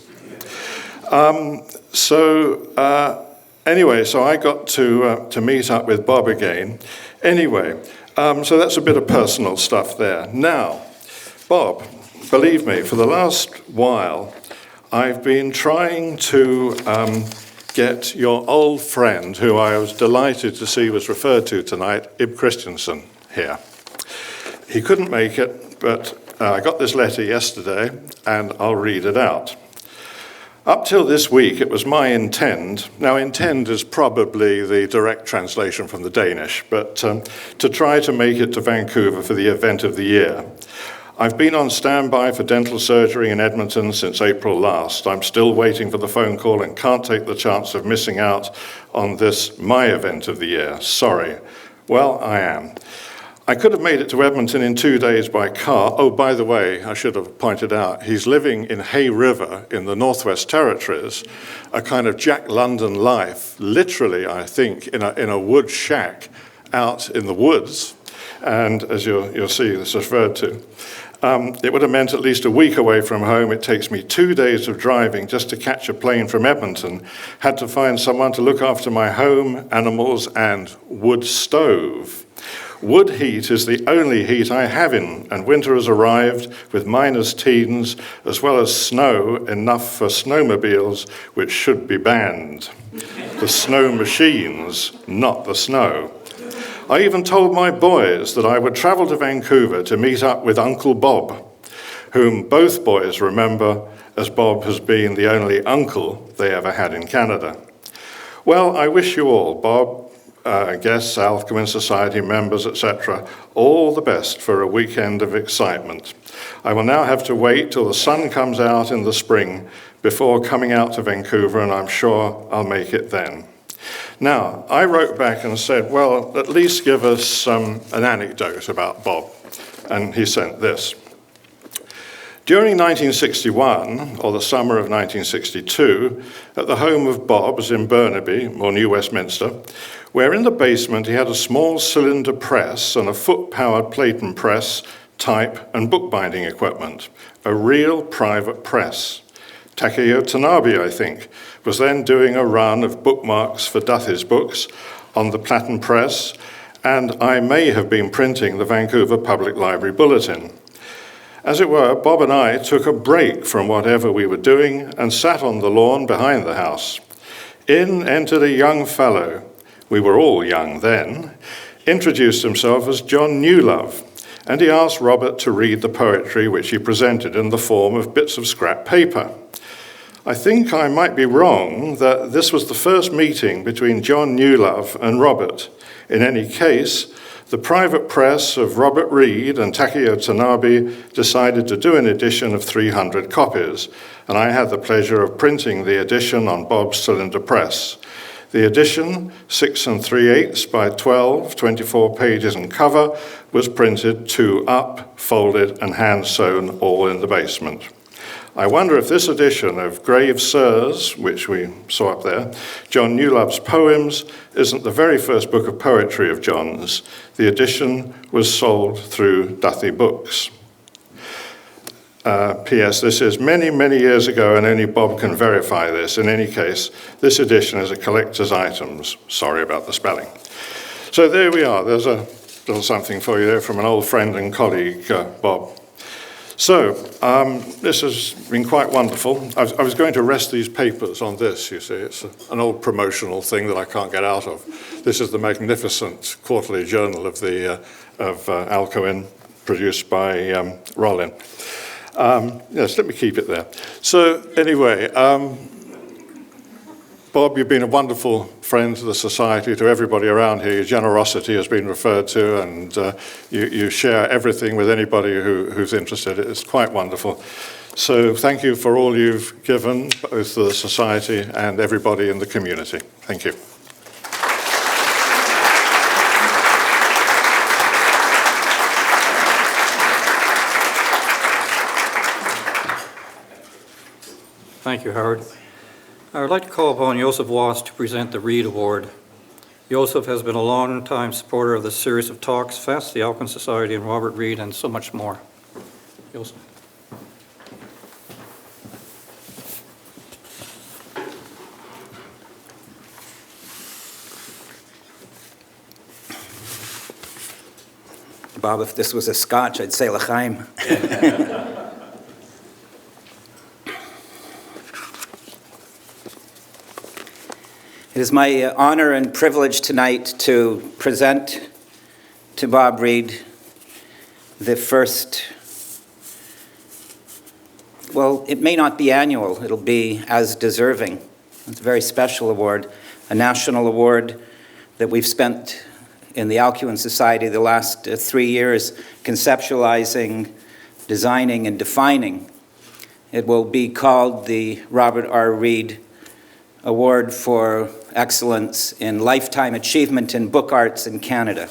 Anyway, so I got to meet up with Bob again. Anyway, so that's a bit of personal stuff there. Now, Bob, believe me, for the last while, I've been trying to get your old friend, who I was delighted to see was referred to tonight, Ib Christensen, here. He couldn't make it, but I got this letter yesterday, and I'll read it out. Up till this week, it was my intend, now intend is probably the direct translation from the Danish, but to try to make it to Vancouver for the event of the year. I've been on standby for dental surgery in Edmonton since April last. I'm still waiting for the phone call and can't take the chance of missing out on this, my event of the year. Sorry. Well, I am. I could have made it to Edmonton in 2 days by car. Oh, by the way, I should have pointed out, he's living in Hay River in the Northwest Territories, a kind of Jack London life, literally, I think, in a wood shack out in the woods. And as you'll see, this is referred to. It would have meant at least a week away from home. It takes me 2 days of driving just to catch a plane from Edmonton. Had to find someone to look after my home, animals, and wood stove. Wood heat is the only heat I have in, and winter has arrived with -teens, as well as snow, enough for snowmobiles, which should be banned. The snow machines, not the snow. I even told my boys that I would travel to Vancouver to meet up with Uncle Bob, whom both boys remember as Bob has been the only uncle they ever had in Canada. Well, I wish you all, Bob, guests, Alcuin Society members, etc., all the best for a weekend of excitement. I will now have to wait till the sun comes out in the spring before coming out to Vancouver, and I'm sure I'll make it then. Now, I wrote back and said, well, at least give us an anecdote about Bob, and he sent this. During 1961, or the summer of 1962, at the home of Bob's in Burnaby, or New Westminster, where in the basement he had a small cylinder press and a foot-powered plate and press, type and bookbinding equipment, a real private press. Takao Tanabe, I think, was then doing a run of bookmarks for Duthie's books on the platen press, and I may have been printing the Vancouver Public Library Bulletin. As it were, Bob and I took a break from whatever we were doing and sat on the lawn behind the house. In entered a young fellow, we were all young then, introduced himself as John Newlove, and he asked Robert to read the poetry which he presented in the form of bits of scrap paper. I think I might be wrong that this was the first meeting between John Newlove and Robert. In any case, the private press of Robert Reid and Takao Tanabe decided to do an edition of 300 copies, and I had the pleasure of printing the edition on Bob's cylinder press. The edition, 6 3/8 by 12, 24 pages and cover, was printed 2 up, folded and hand-sewn all in the basement. I wonder if this edition of Greaves' Sirs, which we saw up there, John Newlove's poems, isn't the very first book of poetry of John's. The edition was sold through Duthie Books. P.S. This is many, many years ago, and only Bob can verify this. In any case, this edition is a collector's items. Sorry about the spelling. So there we are. There's a little something for you there from an old friend and colleague, Bob. So, this has been quite wonderful. I was going to rest these papers on this, you see. It's an old promotional thing that I can't get out of. This is the magnificent quarterly journal of Alcuin, produced by Rollin. Yes, let me keep it there. So, anyway, Bob, you've been a wonderful friend to the Society, to everybody around here. Your generosity has been referred to, and you share everything with anybody who's interested. It's quite wonderful. So thank you for all you've given, both to the Society and everybody in the community. Thank you. Thank you, Howard. I would like to call upon Yosef Wosk to present the Reid Award. Yosef has been a long-time supporter of the series of talks, Fest, the Alcuin Society, and Robert Reid, and so much more. Yosef. Bob, if this was a Scotch, I'd say L'chaim. It is my honor and privilege tonight to present to Bob Reid the first, well, it may not be annual, it'll be as deserving. It's a very special award, a national award that we've spent in the Alcuin Society the last 3 years conceptualizing, designing, and defining. It will be called the Robert R. Reid Award for Excellence in Lifetime Achievement in Book Arts in Canada.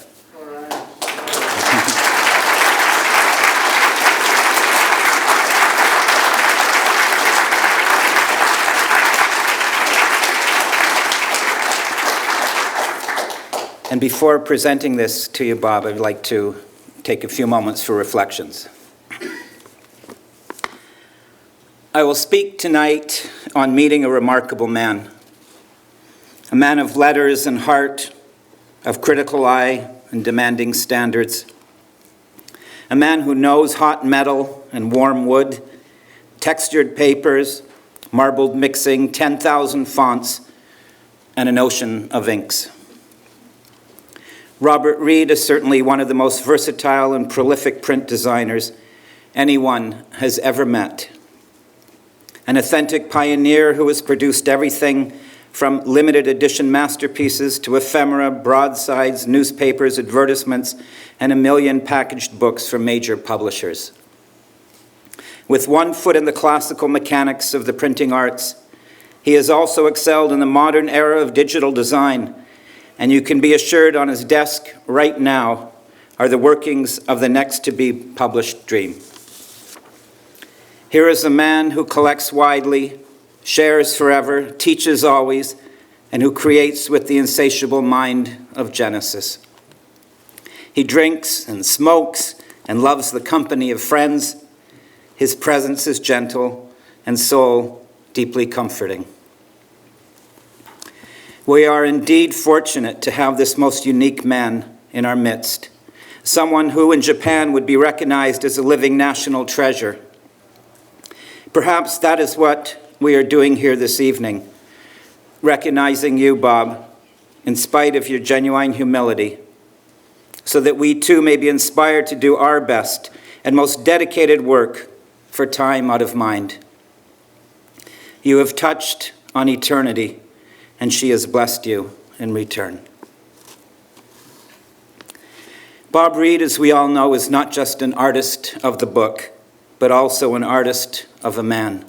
And before presenting this to you, Bob, I'd like to take a few moments for reflections. I will speak tonight on meeting a remarkable man, a man of letters and heart, of critical eye and demanding standards, a man who knows hot metal and warm wood, textured papers, marbled mixing, 10,000 fonts, and an ocean of inks. Robert Reid is certainly one of the most versatile and prolific print designers anyone has ever met. An authentic pioneer who has produced everything from limited edition masterpieces to ephemera, broadsides, newspapers, advertisements, and a million packaged books from major publishers. With one foot in the classical mechanics of the printing arts, he has also excelled in the modern era of digital design, and you can be assured on his desk right now are the workings of the next-to-be-published dream. Here is a man who collects widely, shares forever, teaches always, and who creates with the insatiable mind of Genesis. He drinks and smokes and loves the company of friends. His presence is gentle and soul deeply comforting. We are indeed fortunate to have this most unique man in our midst, someone who in Japan would be recognized as a living national treasure. Perhaps that is what we are doing here this evening, recognizing you, Bob, in spite of your genuine humility, so that we too may be inspired to do our best and most dedicated work for time out of mind. You have touched on eternity, and she has blessed you in return. Bob Reid, as we all know, is not just an artist of the book, but also an artist of a man.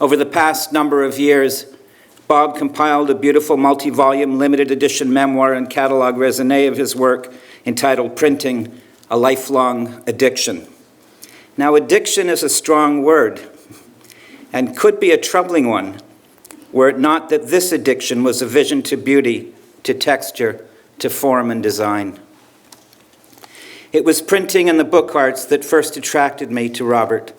Over the past number of years, Bob compiled a beautiful multi-volume limited edition memoir and catalog raisonné of his work entitled Printing, a Lifelong Addiction. Now, addiction is a strong word and could be a troubling one, were it not that this addiction was a vision to beauty, to texture, to form and design. It was printing and the book arts that first attracted me to Robert,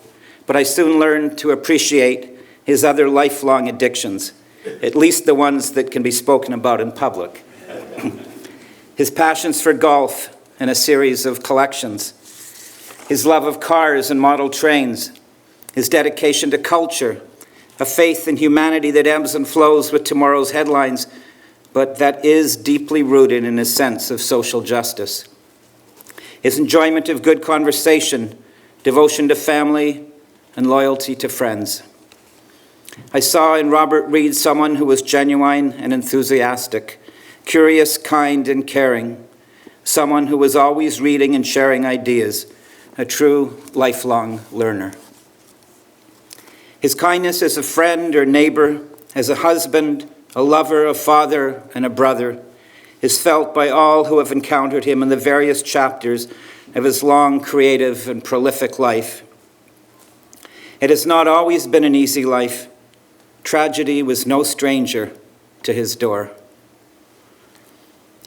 but I soon learned to appreciate his other lifelong addictions, at least the ones that can be spoken about in public. His passions for golf and a series of collections, his love of cars and model trains, his dedication to culture, a faith in humanity that ebbs and flows with tomorrow's headlines, but that is deeply rooted in his sense of social justice. His enjoyment of good conversation, devotion to family, and loyalty to friends. I saw in Robert Reid someone who was genuine and enthusiastic, curious, kind, and caring, someone who was always reading and sharing ideas, a true lifelong learner. His kindness as a friend or neighbor, as a husband, a lover, a father, and a brother, is felt by all who have encountered him in the various chapters of his long, creative, and prolific life. It has not always been an easy life. Tragedy was no stranger to his door.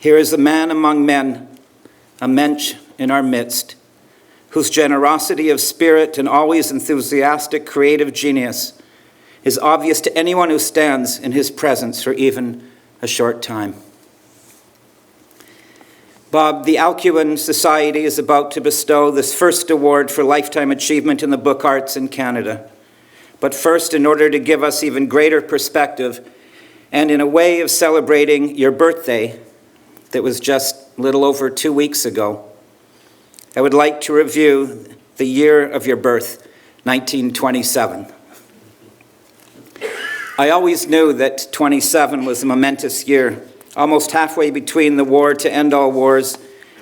Here is a man among men, a mensch in our midst, whose generosity of spirit and always enthusiastic creative genius is obvious to anyone who stands in his presence for even a short time. Bob, the Alcuin Society is about to bestow this first award for lifetime achievement in the book arts in Canada. But first, in order to give us even greater perspective, and in a way of celebrating your birthday that was just a little over 2 weeks ago, I would like to review the year of your birth, 1927. I always knew that 27 was a momentous year, almost halfway between the war to end all wars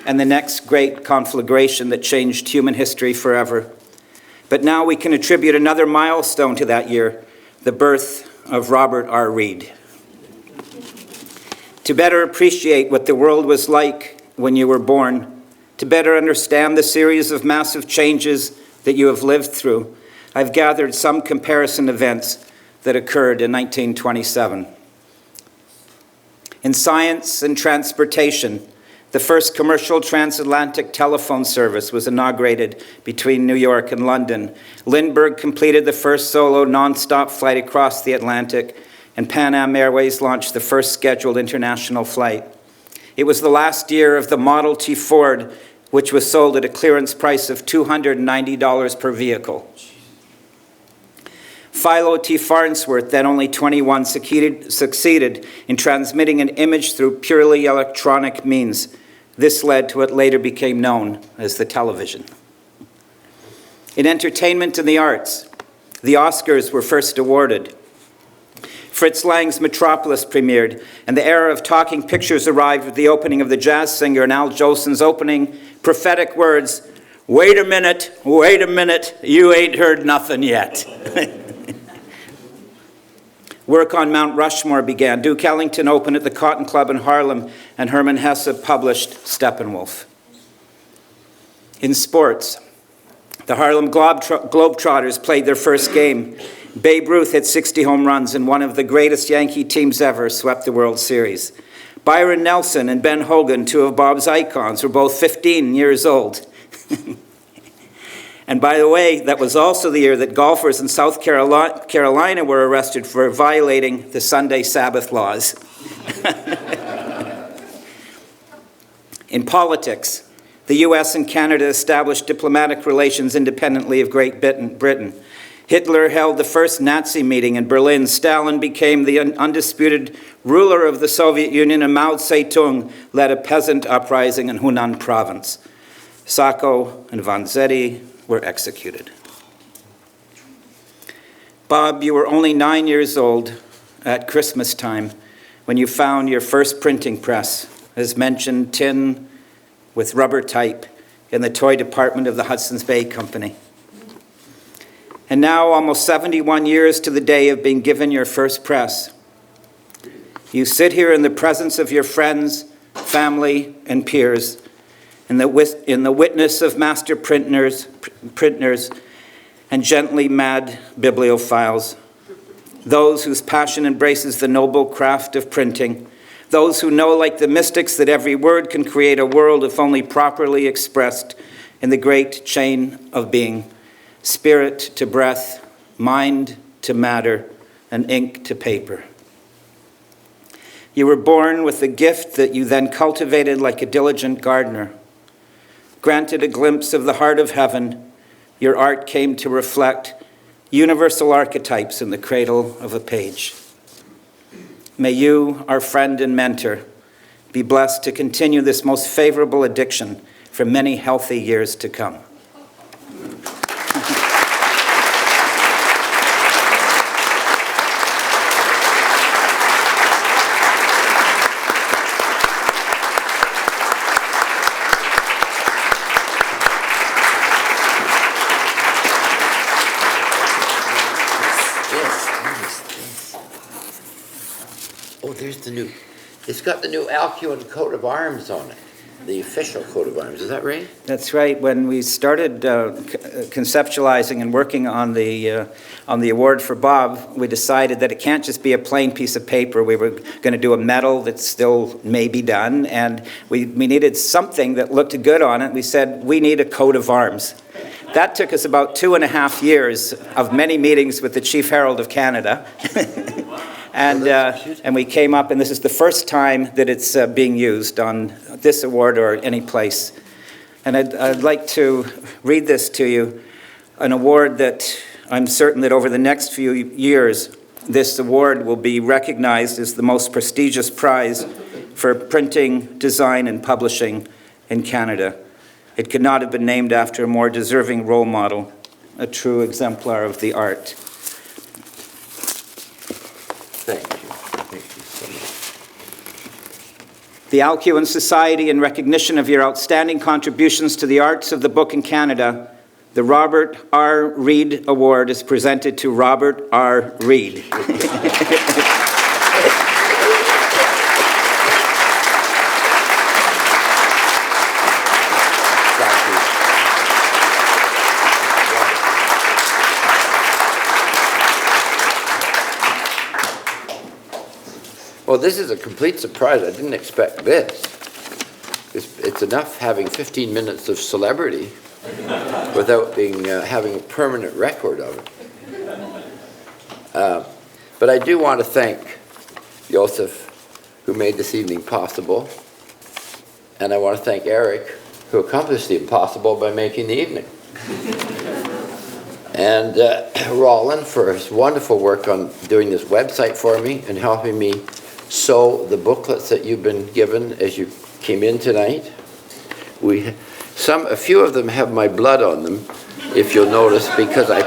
and the next great conflagration that changed human history forever. But now we can attribute another milestone to that year, the birth of Robert R. Reid. To better appreciate what the world was like when you were born, to better understand the series of massive changes that you have lived through, I've gathered some comparison events that occurred in 1927. In science and transportation, the first commercial transatlantic telephone service was inaugurated between New York and London. Lindbergh completed the first solo nonstop flight across the Atlantic, and Pan Am Airways launched the first scheduled international flight. It was the last year of the Model T Ford, which was sold at a clearance price of $290 per vehicle. Philo T. Farnsworth, then only 21, succeeded in transmitting an image through purely electronic means. This led to what later became known as the television. In entertainment and the arts, the Oscars were first awarded. Fritz Lang's Metropolis premiered, and the era of talking pictures arrived with the opening of The Jazz Singer and Al Jolson's opening prophetic words, wait a minute, you ain't heard nothing yet." Work on Mount Rushmore began. Duke Ellington opened at the Cotton Club in Harlem, and Hermann Hesse published Steppenwolf. In sports, the Harlem Globetrotters played their first game. Babe Ruth hit 60 home runs, and one of the greatest Yankee teams ever swept the World Series. Byron Nelson and Ben Hogan, two of Bob's icons, were both 15 years old. And by the way, that was also the year that golfers in South Carolina were arrested for violating the Sunday Sabbath laws. In politics, the US and Canada established diplomatic relations independently of Great Britain. Hitler held the first Nazi meeting in Berlin. Stalin became the undisputed ruler of the Soviet Union, and Mao Zedong led a peasant uprising in Hunan province. Sacco and Vanzetti were executed. Bob, you were only 9 years old at Christmas time when you found your first printing press, as mentioned, tin with rubber type in the toy department of the Hudson's Bay Company. And now, almost 71 years to the day of being given your first press, you sit here in the presence of your friends, family, and peers, in the witness of master printers and gently mad bibliophiles, those whose passion embraces the noble craft of printing, those who know, like the mystics, that every word can create a world if only properly expressed in the great chain of being, spirit to breath, mind to matter, and ink to paper. You were born with a gift that you then cultivated like a diligent gardener. Granted a glimpse of the heart of heaven, your art came to reflect universal archetypes in the cradle of a page. May you, our friend and mentor, be blessed to continue this most favorable addiction for many healthy years to come. It's got the new Alcuin coat of arms on it, the official coat of arms. Is that right? That's right. When we started conceptualizing and working on the award for Bob, we decided that it can't just be a plain piece of paper. We were going to do a medal that still may be done, and we needed something that looked good on it. We said, we need a coat of arms. That took us about 2.5 years of many meetings with the Chief Herald of Canada. And we came up, and this is the first time that it's being used on this award or any place. And I'd like to read this to you, an award that I'm certain that over the next few years, this award will be recognized as the most prestigious prize for printing, design, and publishing in Canada. It could not have been named after a more deserving role model, a true exemplar of the art. Thank you. Thank you so much. The Alcuin Society, in recognition of your outstanding contributions to the arts of the book in Canada, the Robert R. Reid Award is presented to Robert R. Reid. Well, this is a complete surprise. I didn't expect this. It's enough having 15 minutes of celebrity without having a permanent record of it. But I do want to thank Yosef, who made this evening possible, and I want to thank Eric, who accomplished the impossible by making the evening. And Rollin for his wonderful work on doing this website for me and helping me sew the booklets that you've been given as you came in tonight. A few of them have my blood on them, if you'll notice, because I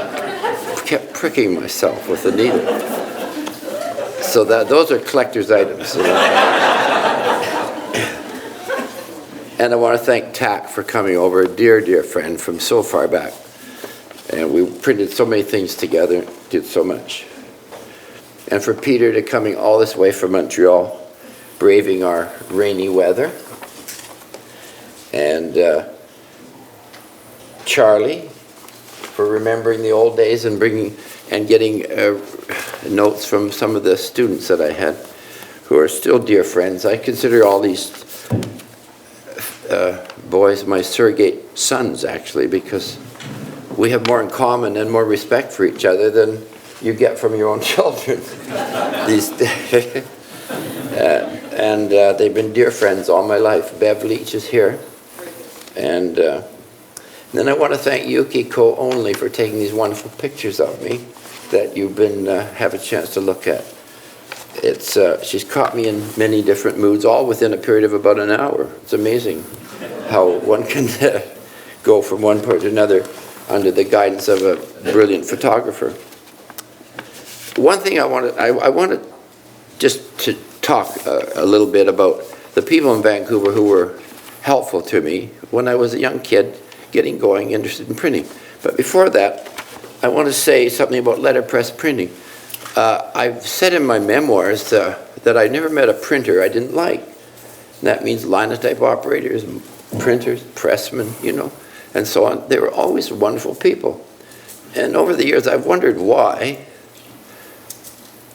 kept pricking myself with a needle. So those are collector's items. And I want to thank Tak for coming over, a dear, dear friend from so far back. And we printed so many things together, did so much. And for Peter to coming all this way from Montreal, braving our rainy weather. And Charlie for remembering the old days and getting notes from some of the students that I had who are still dear friends. I consider all these boys my surrogate sons, actually, because we have more in common and more respect for each other than you get from your own children these days. And they've been dear friends all my life. Bev Leach is here. And then I want to thank Yukiko only for taking these wonderful pictures of me that you've been have a chance to look at. She's caught me in many different moods, all within a period of about an hour. It's amazing how one can go from one part to another under the guidance of a brilliant photographer. One thing I wanted just to talk a little bit about the people in Vancouver who were helpful to me when I was a young kid getting going, interested in printing. But before that, I want to say something about letterpress printing. I've said in my memoirs that I never met a printer I didn't like. And that means linotype operators, printers, pressmen, and so on. They were always wonderful people. And over the years, I've wondered why.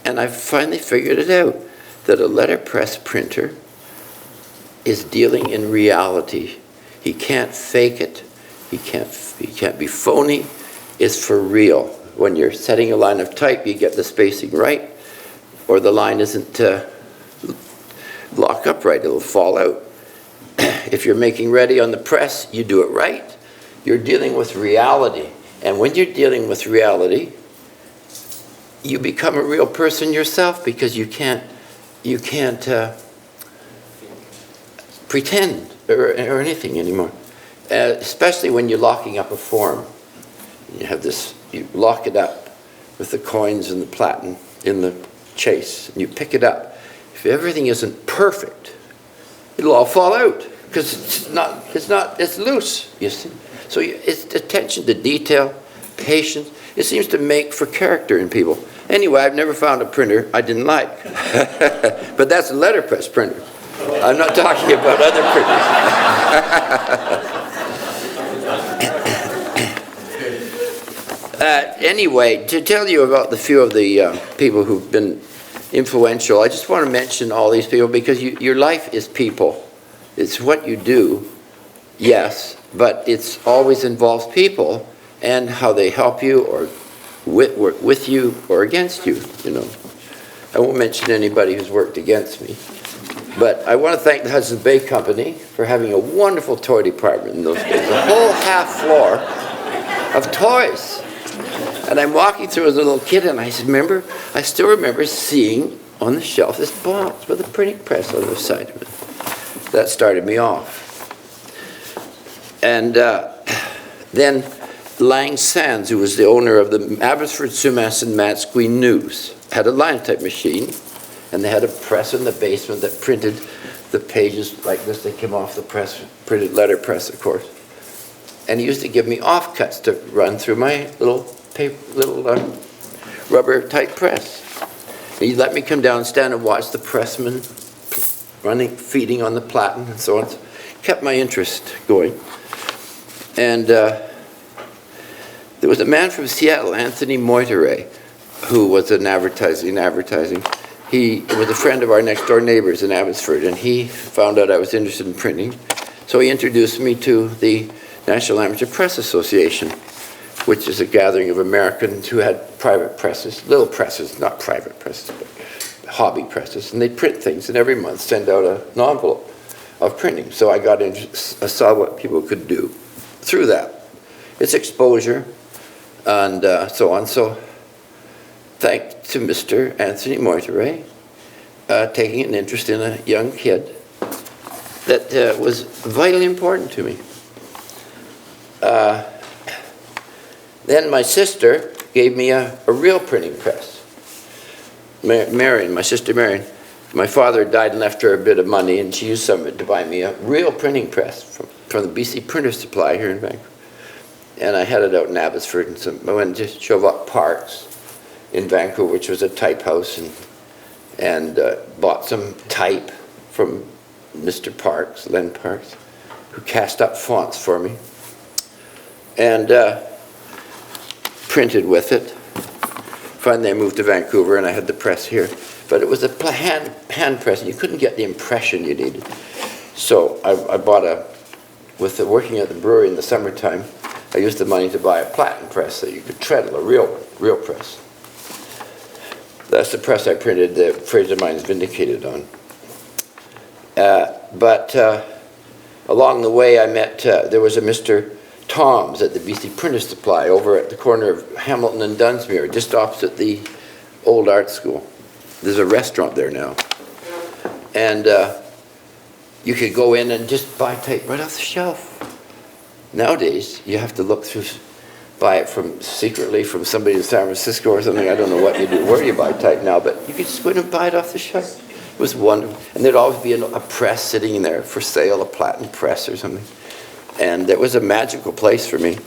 And I've finally figured it out, that a letterpress printer is dealing in reality. He can't fake it. He can't be phony. It's for real. When you're setting a line of type, you get the spacing right, or the line isn't locked up right. It'll fall out. If you're making ready on the press, you do it right. You're dealing with reality. And when you're dealing with reality, you become a real person yourself, because you can't pretend or anything anymore. Especially when you're locking up a form. You have this, you lock it up with the coins and the platen in the chase, and you pick it up. If everything isn't perfect, it'll all fall out, because it's loose, you see. So it's attention to detail, patience. It seems to make for character in people. Anyway, I've never found a printer I didn't like. But that's a letterpress printer. I'm not talking about other printers. Anyway, to tell you about the few of the people who've been influential, I just want to mention all these people, because your life is people. It's what you do, yes, but it always involves people and how they help you or work with you or against you, I won't mention anybody who's worked against me. But I want to thank the Hudson's Bay Company for having a wonderful toy department in those days. A whole half floor of toys. And I'm walking through as a little kid, and I still remember seeing on the shelf this box with a printing press on the side of it. That started me off. And then Lang Sands, who was the owner of the Abbotsford, Sumas and Matsqueen News, had a linotype machine, and they had a press in the basement that printed the pages like this. They came off the press, printed letterpress, of course. And he used to give me offcuts to run through my little rubber type press. And he'd let me come down and stand and watch the pressman feeding on the platen and so on. Kept my interest going. And there was a man from Seattle, Anthony Moiteray, who was in advertising, he was a friend of our next door neighbors in Abbotsford, and he found out I was interested in printing. So he introduced me to the National Amateur Press Association, which is a gathering of Americans who had private presses, little presses, not private presses, but hobby presses, and they print things, and every month send out an envelope of printing. So I saw what people could do through that. It's exposure and so on. So thanks to Mr. Anthony Moiteray, taking an interest in a young kid that was vitally important to me. Then my sister gave me a real printing press. Marion, my sister Marion, my father died and left her a bit of money, and she used some of it to buy me a real printing press from the BC Printer Supply here in Vancouver. And I had it out in Abbotsford, and I went to Chauvet Parks in Vancouver, which was a type house, and bought some type from Mr. Parks, Len Parks, who cast up fonts for me, and printed with it. Finally, I moved to Vancouver, and I had the press here. But it was a hand press, and you couldn't get the impression you needed. So I bought working at the brewery in the summertime, I used the money to buy a platen press that you could treadle, a real press. That's the press I printed the Fraser Mines Vindicated on. But along the way I met, there was a Mr. Tom's at the BC Printer Supply over at the corner of Hamilton and Dunsmuir, just opposite the old art school. There's a restaurant there now. And you could go in and just buy type right off the shelf. Nowadays, you have to buy it secretly from somebody in San Francisco or something. I don't know what you do, where you buy type now, but you could just go in and buy it off the shelf. It was wonderful. And there'd always be a press sitting in there for sale, a platen press or something. And it was a magical place for me.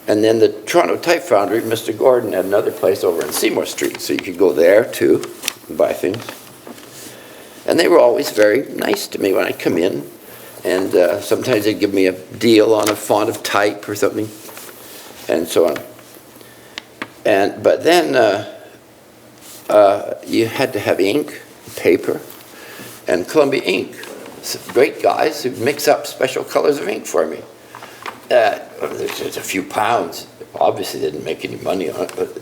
And then the Toronto Type Foundry, Mr. Gordon, had another place over on Seymour Street, so you could go there too and buy things. And they were always very nice to me when I'd come in, and sometimes they'd give me a deal on a font of type or something, and so on. But then you had to have ink, paper, and Columbia ink. Great guys who mix up special colors of ink for me. There's a few pounds. Obviously they didn't make any money on it, but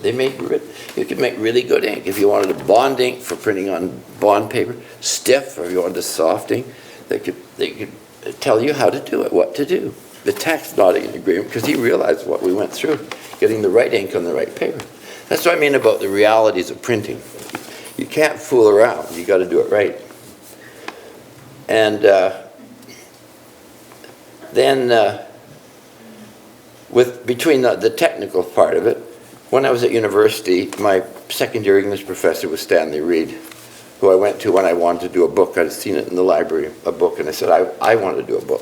you could make really good ink. If you wanted a bond ink for printing on bond paper, stiff, or if you wanted a soft ink, they could tell you how to do it, what to do. The tax nodding in agreement, because he realized what we went through, getting the right ink on the right paper. That's what I mean about the realities of printing. You can't fool around. You got to do it right. And then between the technical part of it, when I was at university, my second year English professor was Stanley Reid, who I went to when I wanted to do a book. I'd seen it in the library, a book, and I said, I want to do a book.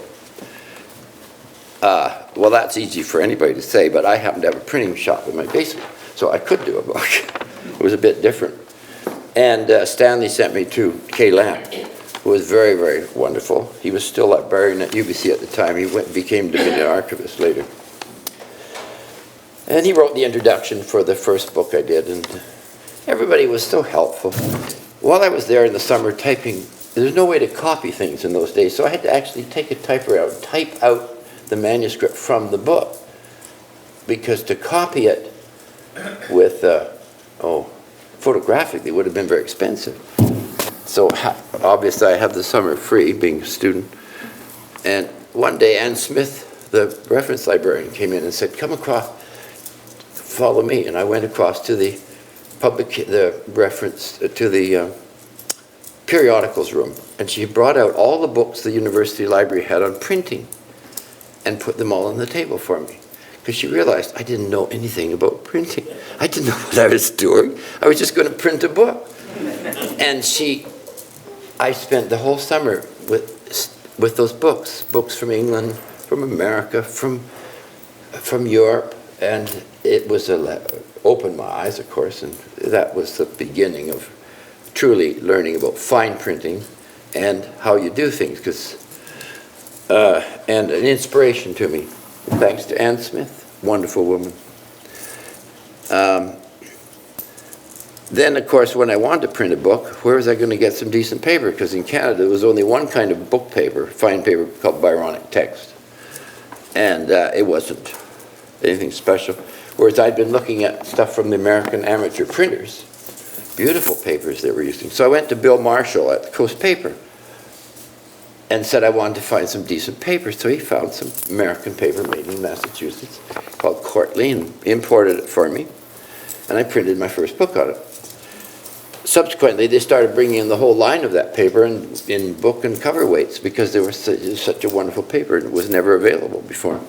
Well, that's easy for anybody to say, but I happened to have a printing shop in my basement, so I could do a book. It was a bit different. And Stanley sent me to Kay Lamb, who was very, very wonderful. He was still librarian at UBC at the time. He became Dominion archivist later. And he wrote the introduction for the first book I did, and everybody was so helpful. While I was there in the summer typing, there was no way to copy things in those days, so I had to actually take a typewriter out and type out the manuscript from the book, because to copy it with, photographically would have been very expensive. So obviously I have the summer free, being a student. And one day Ann Smith, the reference librarian, came in and said, come across, follow me. And I went across to the periodicals room. And she brought out all the books the university library had on printing and put them all on the table for me. Because she realized I didn't know anything about printing. I didn't know what I was doing. I was just going to print a book. And I spent the whole summer with those books from England, from America, from Europe, and it was opened my eyes, of course, and that was the beginning of truly learning about fine printing and how you do things, and an inspiration to me, thanks to Ann Smith, wonderful woman. Then, of course, when I wanted to print a book, where was I going to get some decent paper? Because in Canada, there was only one kind of book paper, fine paper, called Byronic text. And it wasn't anything special. Whereas I'd been looking at stuff from the American amateur printers, beautiful papers they were using. So I went to Bill Marshall at the Coast Paper and said I wanted to find some decent paper. So he found some American paper made in Massachusetts called Courtly and imported it for me. And I printed my first book on it. Subsequently, they started bringing in the whole line of that paper in book and cover weights because there was such a wonderful paper and it was never available before.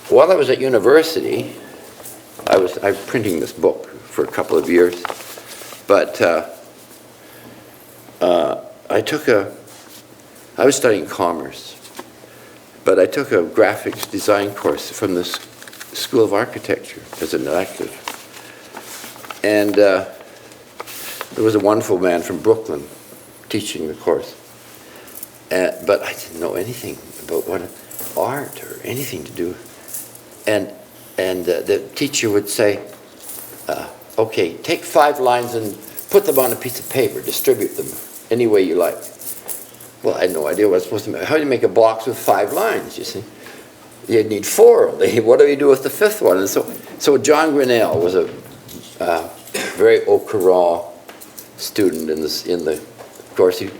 While I was at university, I was printing this book for a couple of years, but I was studying commerce, but I took a graphics design course from the School of Architecture as an elective. And there was a wonderful man from Brooklyn teaching the course. But I didn't know anything about what art or anything to do. And the teacher would say, okay, take 5 lines and put them on a piece of paper, distribute them any way you like. Well, I had no idea what I was supposed to make. How do you make a box with 5 lines, you see? You'd need 4 only. What do you do with the 5th one? And so John Grinnell was a very au courant student in the course. He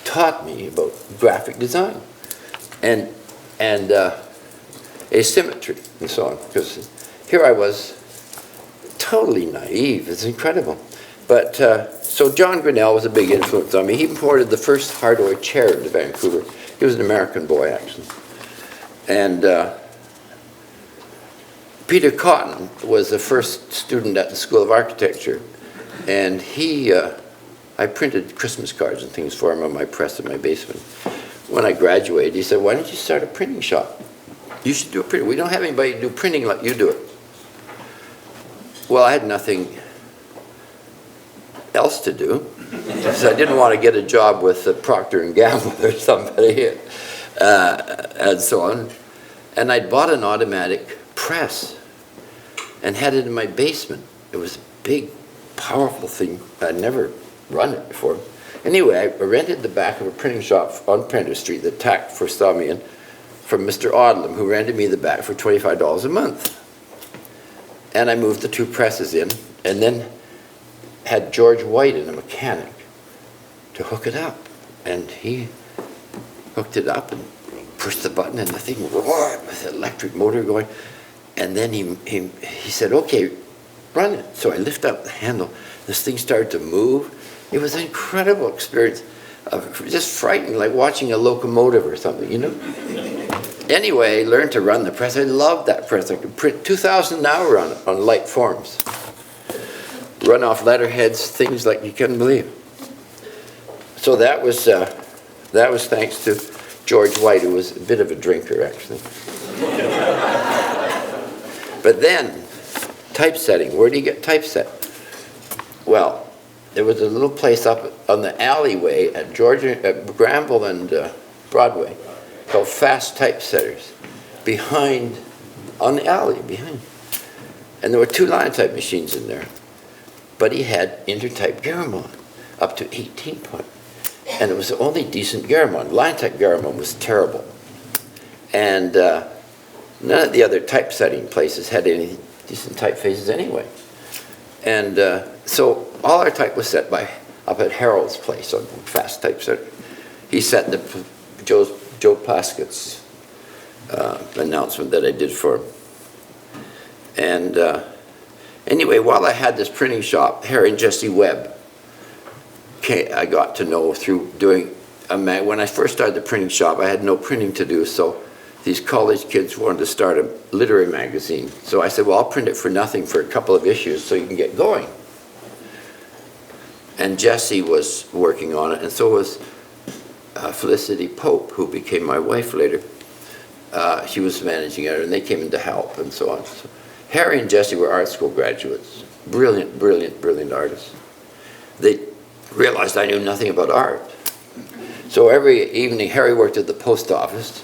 taught me about graphic design and asymmetry and so on. Because here I was, totally naive. It's incredible. But so John Grinnell was a big influence on me. He imported the first hardware chair into Vancouver. He was an American boy, actually. And Peter Cotton was the first student at the School of Architecture, and I printed Christmas cards and things for him on my press in my basement. When I graduated, he said, why don't you start a printing shop? You should do a print. We don't have anybody do printing like you do it. Well, I had nothing else to do, so I didn't want to get a job with Procter & Gamble or somebody, and so on. And I'd bought an automatic press and had it in my basement. It was a big, powerful thing. I'd never run it before. Anyway, I rented the back of a printing shop on Prentice Street that Tack first saw me in from Mr. Odlum, who rented me the back for $25 a month. And I moved the 2 presses in and then had George White in a mechanic to hook it up. And he hooked it up and pushed the button and the thing roared with the electric motor going. And then he said, okay, run it. So I lift up the handle. This thing started to move. It was an incredible experience. Just frightening, like watching a locomotive or something, you know? Anyway, I learned to run the press. I loved that press. I could print 2,000 an hour on light forms. Run off letterheads, things like you couldn't believe. So that was thanks to George White, who was a bit of a drinker, actually. But then, typesetting. Where do you get typeset? Well, there was a little place up on the alleyway at Granville and Broadway called Fast Typesetters, on the alley behind. And there were 2 line type machines in there. But he had intertype Garamond up to 18 point. And it was the only decent Garamond. Line type Garamond was terrible. And none of the other typesetting places had any decent typefaces anyway. And so all our type was set up at Harold's place on Fast Typesetter. He set Joe Plaskett's announcement that I did for him. And anyway, while I had this printing shop, Harry and Jesse Webb, I got to know through doing when I first started the printing shop, I had no printing to do, so these college kids wanted to start a literary magazine. So I said, well, I'll print it for nothing for a couple of issues so you can get going. And Jesse was working on it, and so was Felicity Pope, who became my wife later. She was managing editor, and they came in to help and so on. So Harry and Jesse were art school graduates, brilliant, brilliant, brilliant artists. They realized I knew nothing about art. So every evening, Harry worked at the post office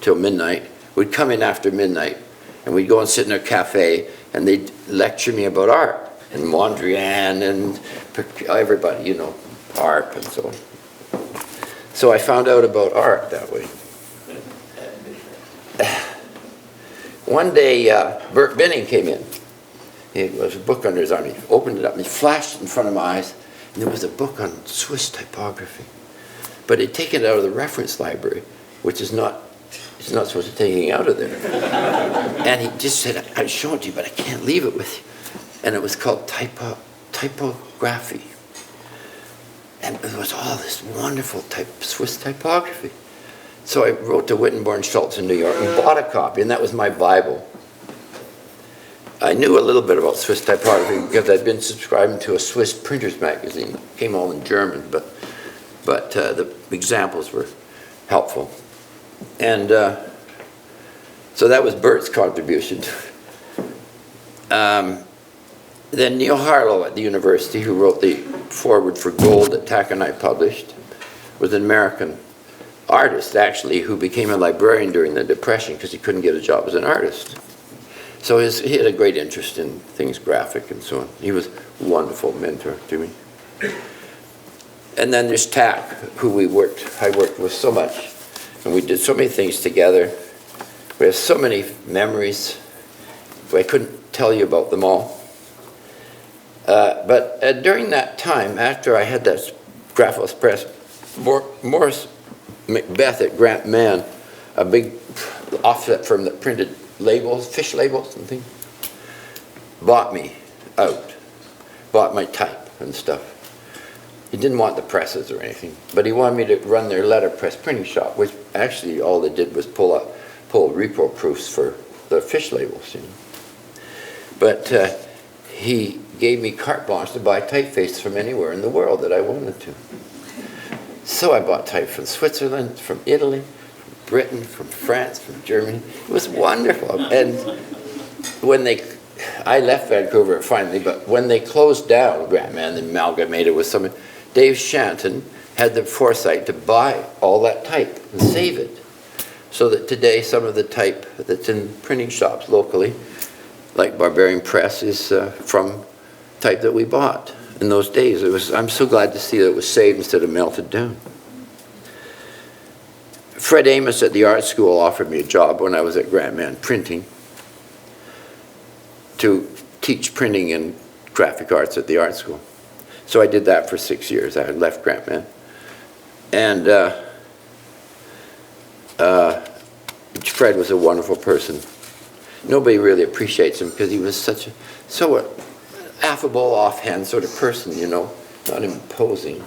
till midnight. We'd come in after midnight, and we'd go and sit in a cafe and they'd lecture me about art, and Mondrian, and everybody, you know, art and so on. So I found out about art that way. One day, Bert Binning came in. He was a book under his arm. He opened it up, and he flashed in front of my eyes, and there was a book on Swiss typography. But he'd taken it out of the reference library, which is not, he's not supposed to take anything out of there. And he just said, I'll show it to you, but I can't leave it with you. And it was called typography. And it was all this wonderful Swiss typography. So I wrote to Wittenborn Schultz in New York and bought a copy, and that was my Bible. I knew a little bit about Swiss typography because I'd been subscribing to a Swiss printers magazine. It came all in German, but the examples were helpful. And so that was Bert's contribution. Then Neil Harlow at the university, who wrote the foreword for Gold that Takao and I published, was an American artist, actually, who became a librarian during the Depression because he couldn't get a job as an artist. So he had a great interest in things graphic and so on. He was a wonderful mentor to me. And then there's Tak, who I worked with so much, and we did so many things together. We have so many memories. I couldn't tell you about them all. But during that time, after I had that Graphos Press, Morris Macbeth at Grant Man, a big offset firm that printed labels, fish labels and things, bought me out, bought my type and stuff. He didn't want the presses or anything, but he wanted me to run their letterpress printing shop, which actually all they did was pull repro proofs for the fish labels, you know. But he gave me carte blanche to buy typefaces from anywhere in the world that I wanted to. So I bought type from Switzerland, from Italy, from Britain, from France, from Germany. It was wonderful. And when I left Vancouver finally, but when they closed down Grant Man and amalgamated with something, Dave Shanton had the foresight to buy all that type and save it. So that today some of the type that's in printing shops locally, like Barbarian Press, is from type that we bought in those days. I'm so glad to see that it was saved instead of melted down. Fred Amos at the art school offered me a job when I was at Grant Man printing to teach printing and graphic arts at the art school. So I did that for 6 years. I had left Grant Man. And Fred was a wonderful person. Nobody really appreciates him because he was so affable, offhand sort of person, you know, not imposing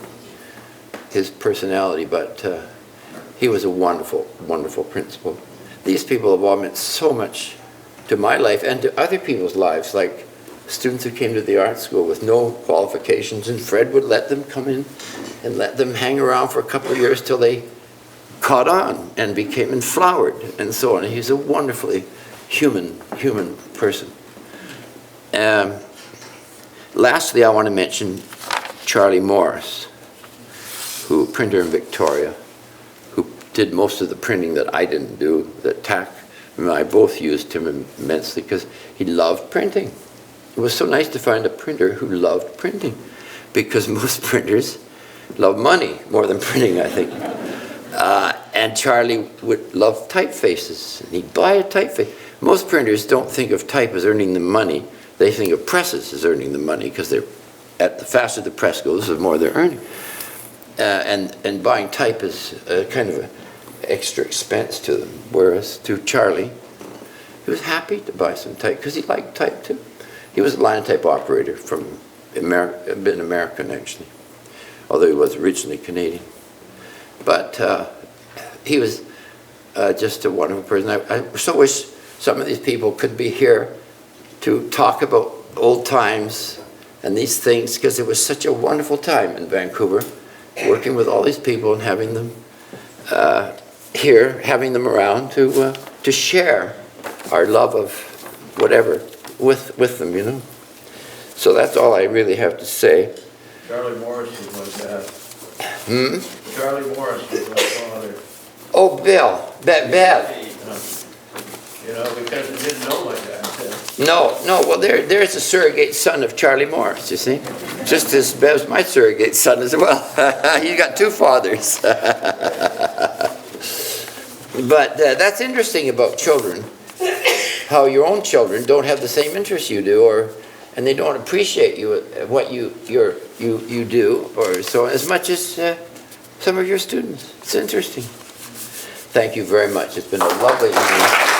his personality, but he was a wonderful, wonderful principal. These people have all meant so much to my life and to other people's lives, like students who came to the art school with no qualifications, and Fred would let them come in and let them hang around for a couple of years till they caught on and became and flowered and so on. He's a wonderfully human person. Lastly, I want to mention Charlie Morris, printer in Victoria, who did most of the printing that I didn't do, that Tak and I both used him immensely because he loved printing. It was so nice to find a printer who loved printing, because most printers love money more than printing, I think. And Charlie would love typefaces, and he'd buy a typeface. Most printers don't think of type as earning them money. They think of presses as earning them money because the faster the press goes, the more they're earning. And buying type is kind of an extra expense to them. Whereas to Charlie, he was happy to buy some type because he liked type too. He was a linotype operator from America, a bit American actually, although he was originally Canadian. But he was just a wonderful person. I so wish some of these people could be here to talk about old times and these things, because it was such a wonderful time in Vancouver, working with all these people and having them here, having them around to share our love of whatever with them, you know. So that's all I really have to say. Charlie Morris was my dad. Charlie Morris was my father. Oh, Bill, Bev. You know, because he didn't know my dad. No, well, there's a surrogate son of Charlie Morris, you see? Just as Bev's my surrogate son as well. You got two fathers. But that's interesting about children, how your own children don't have the same interests you do, and they don't appreciate you what you do, or so as much as some of your students. It's interesting. Thank you very much. It's been a lovely evening.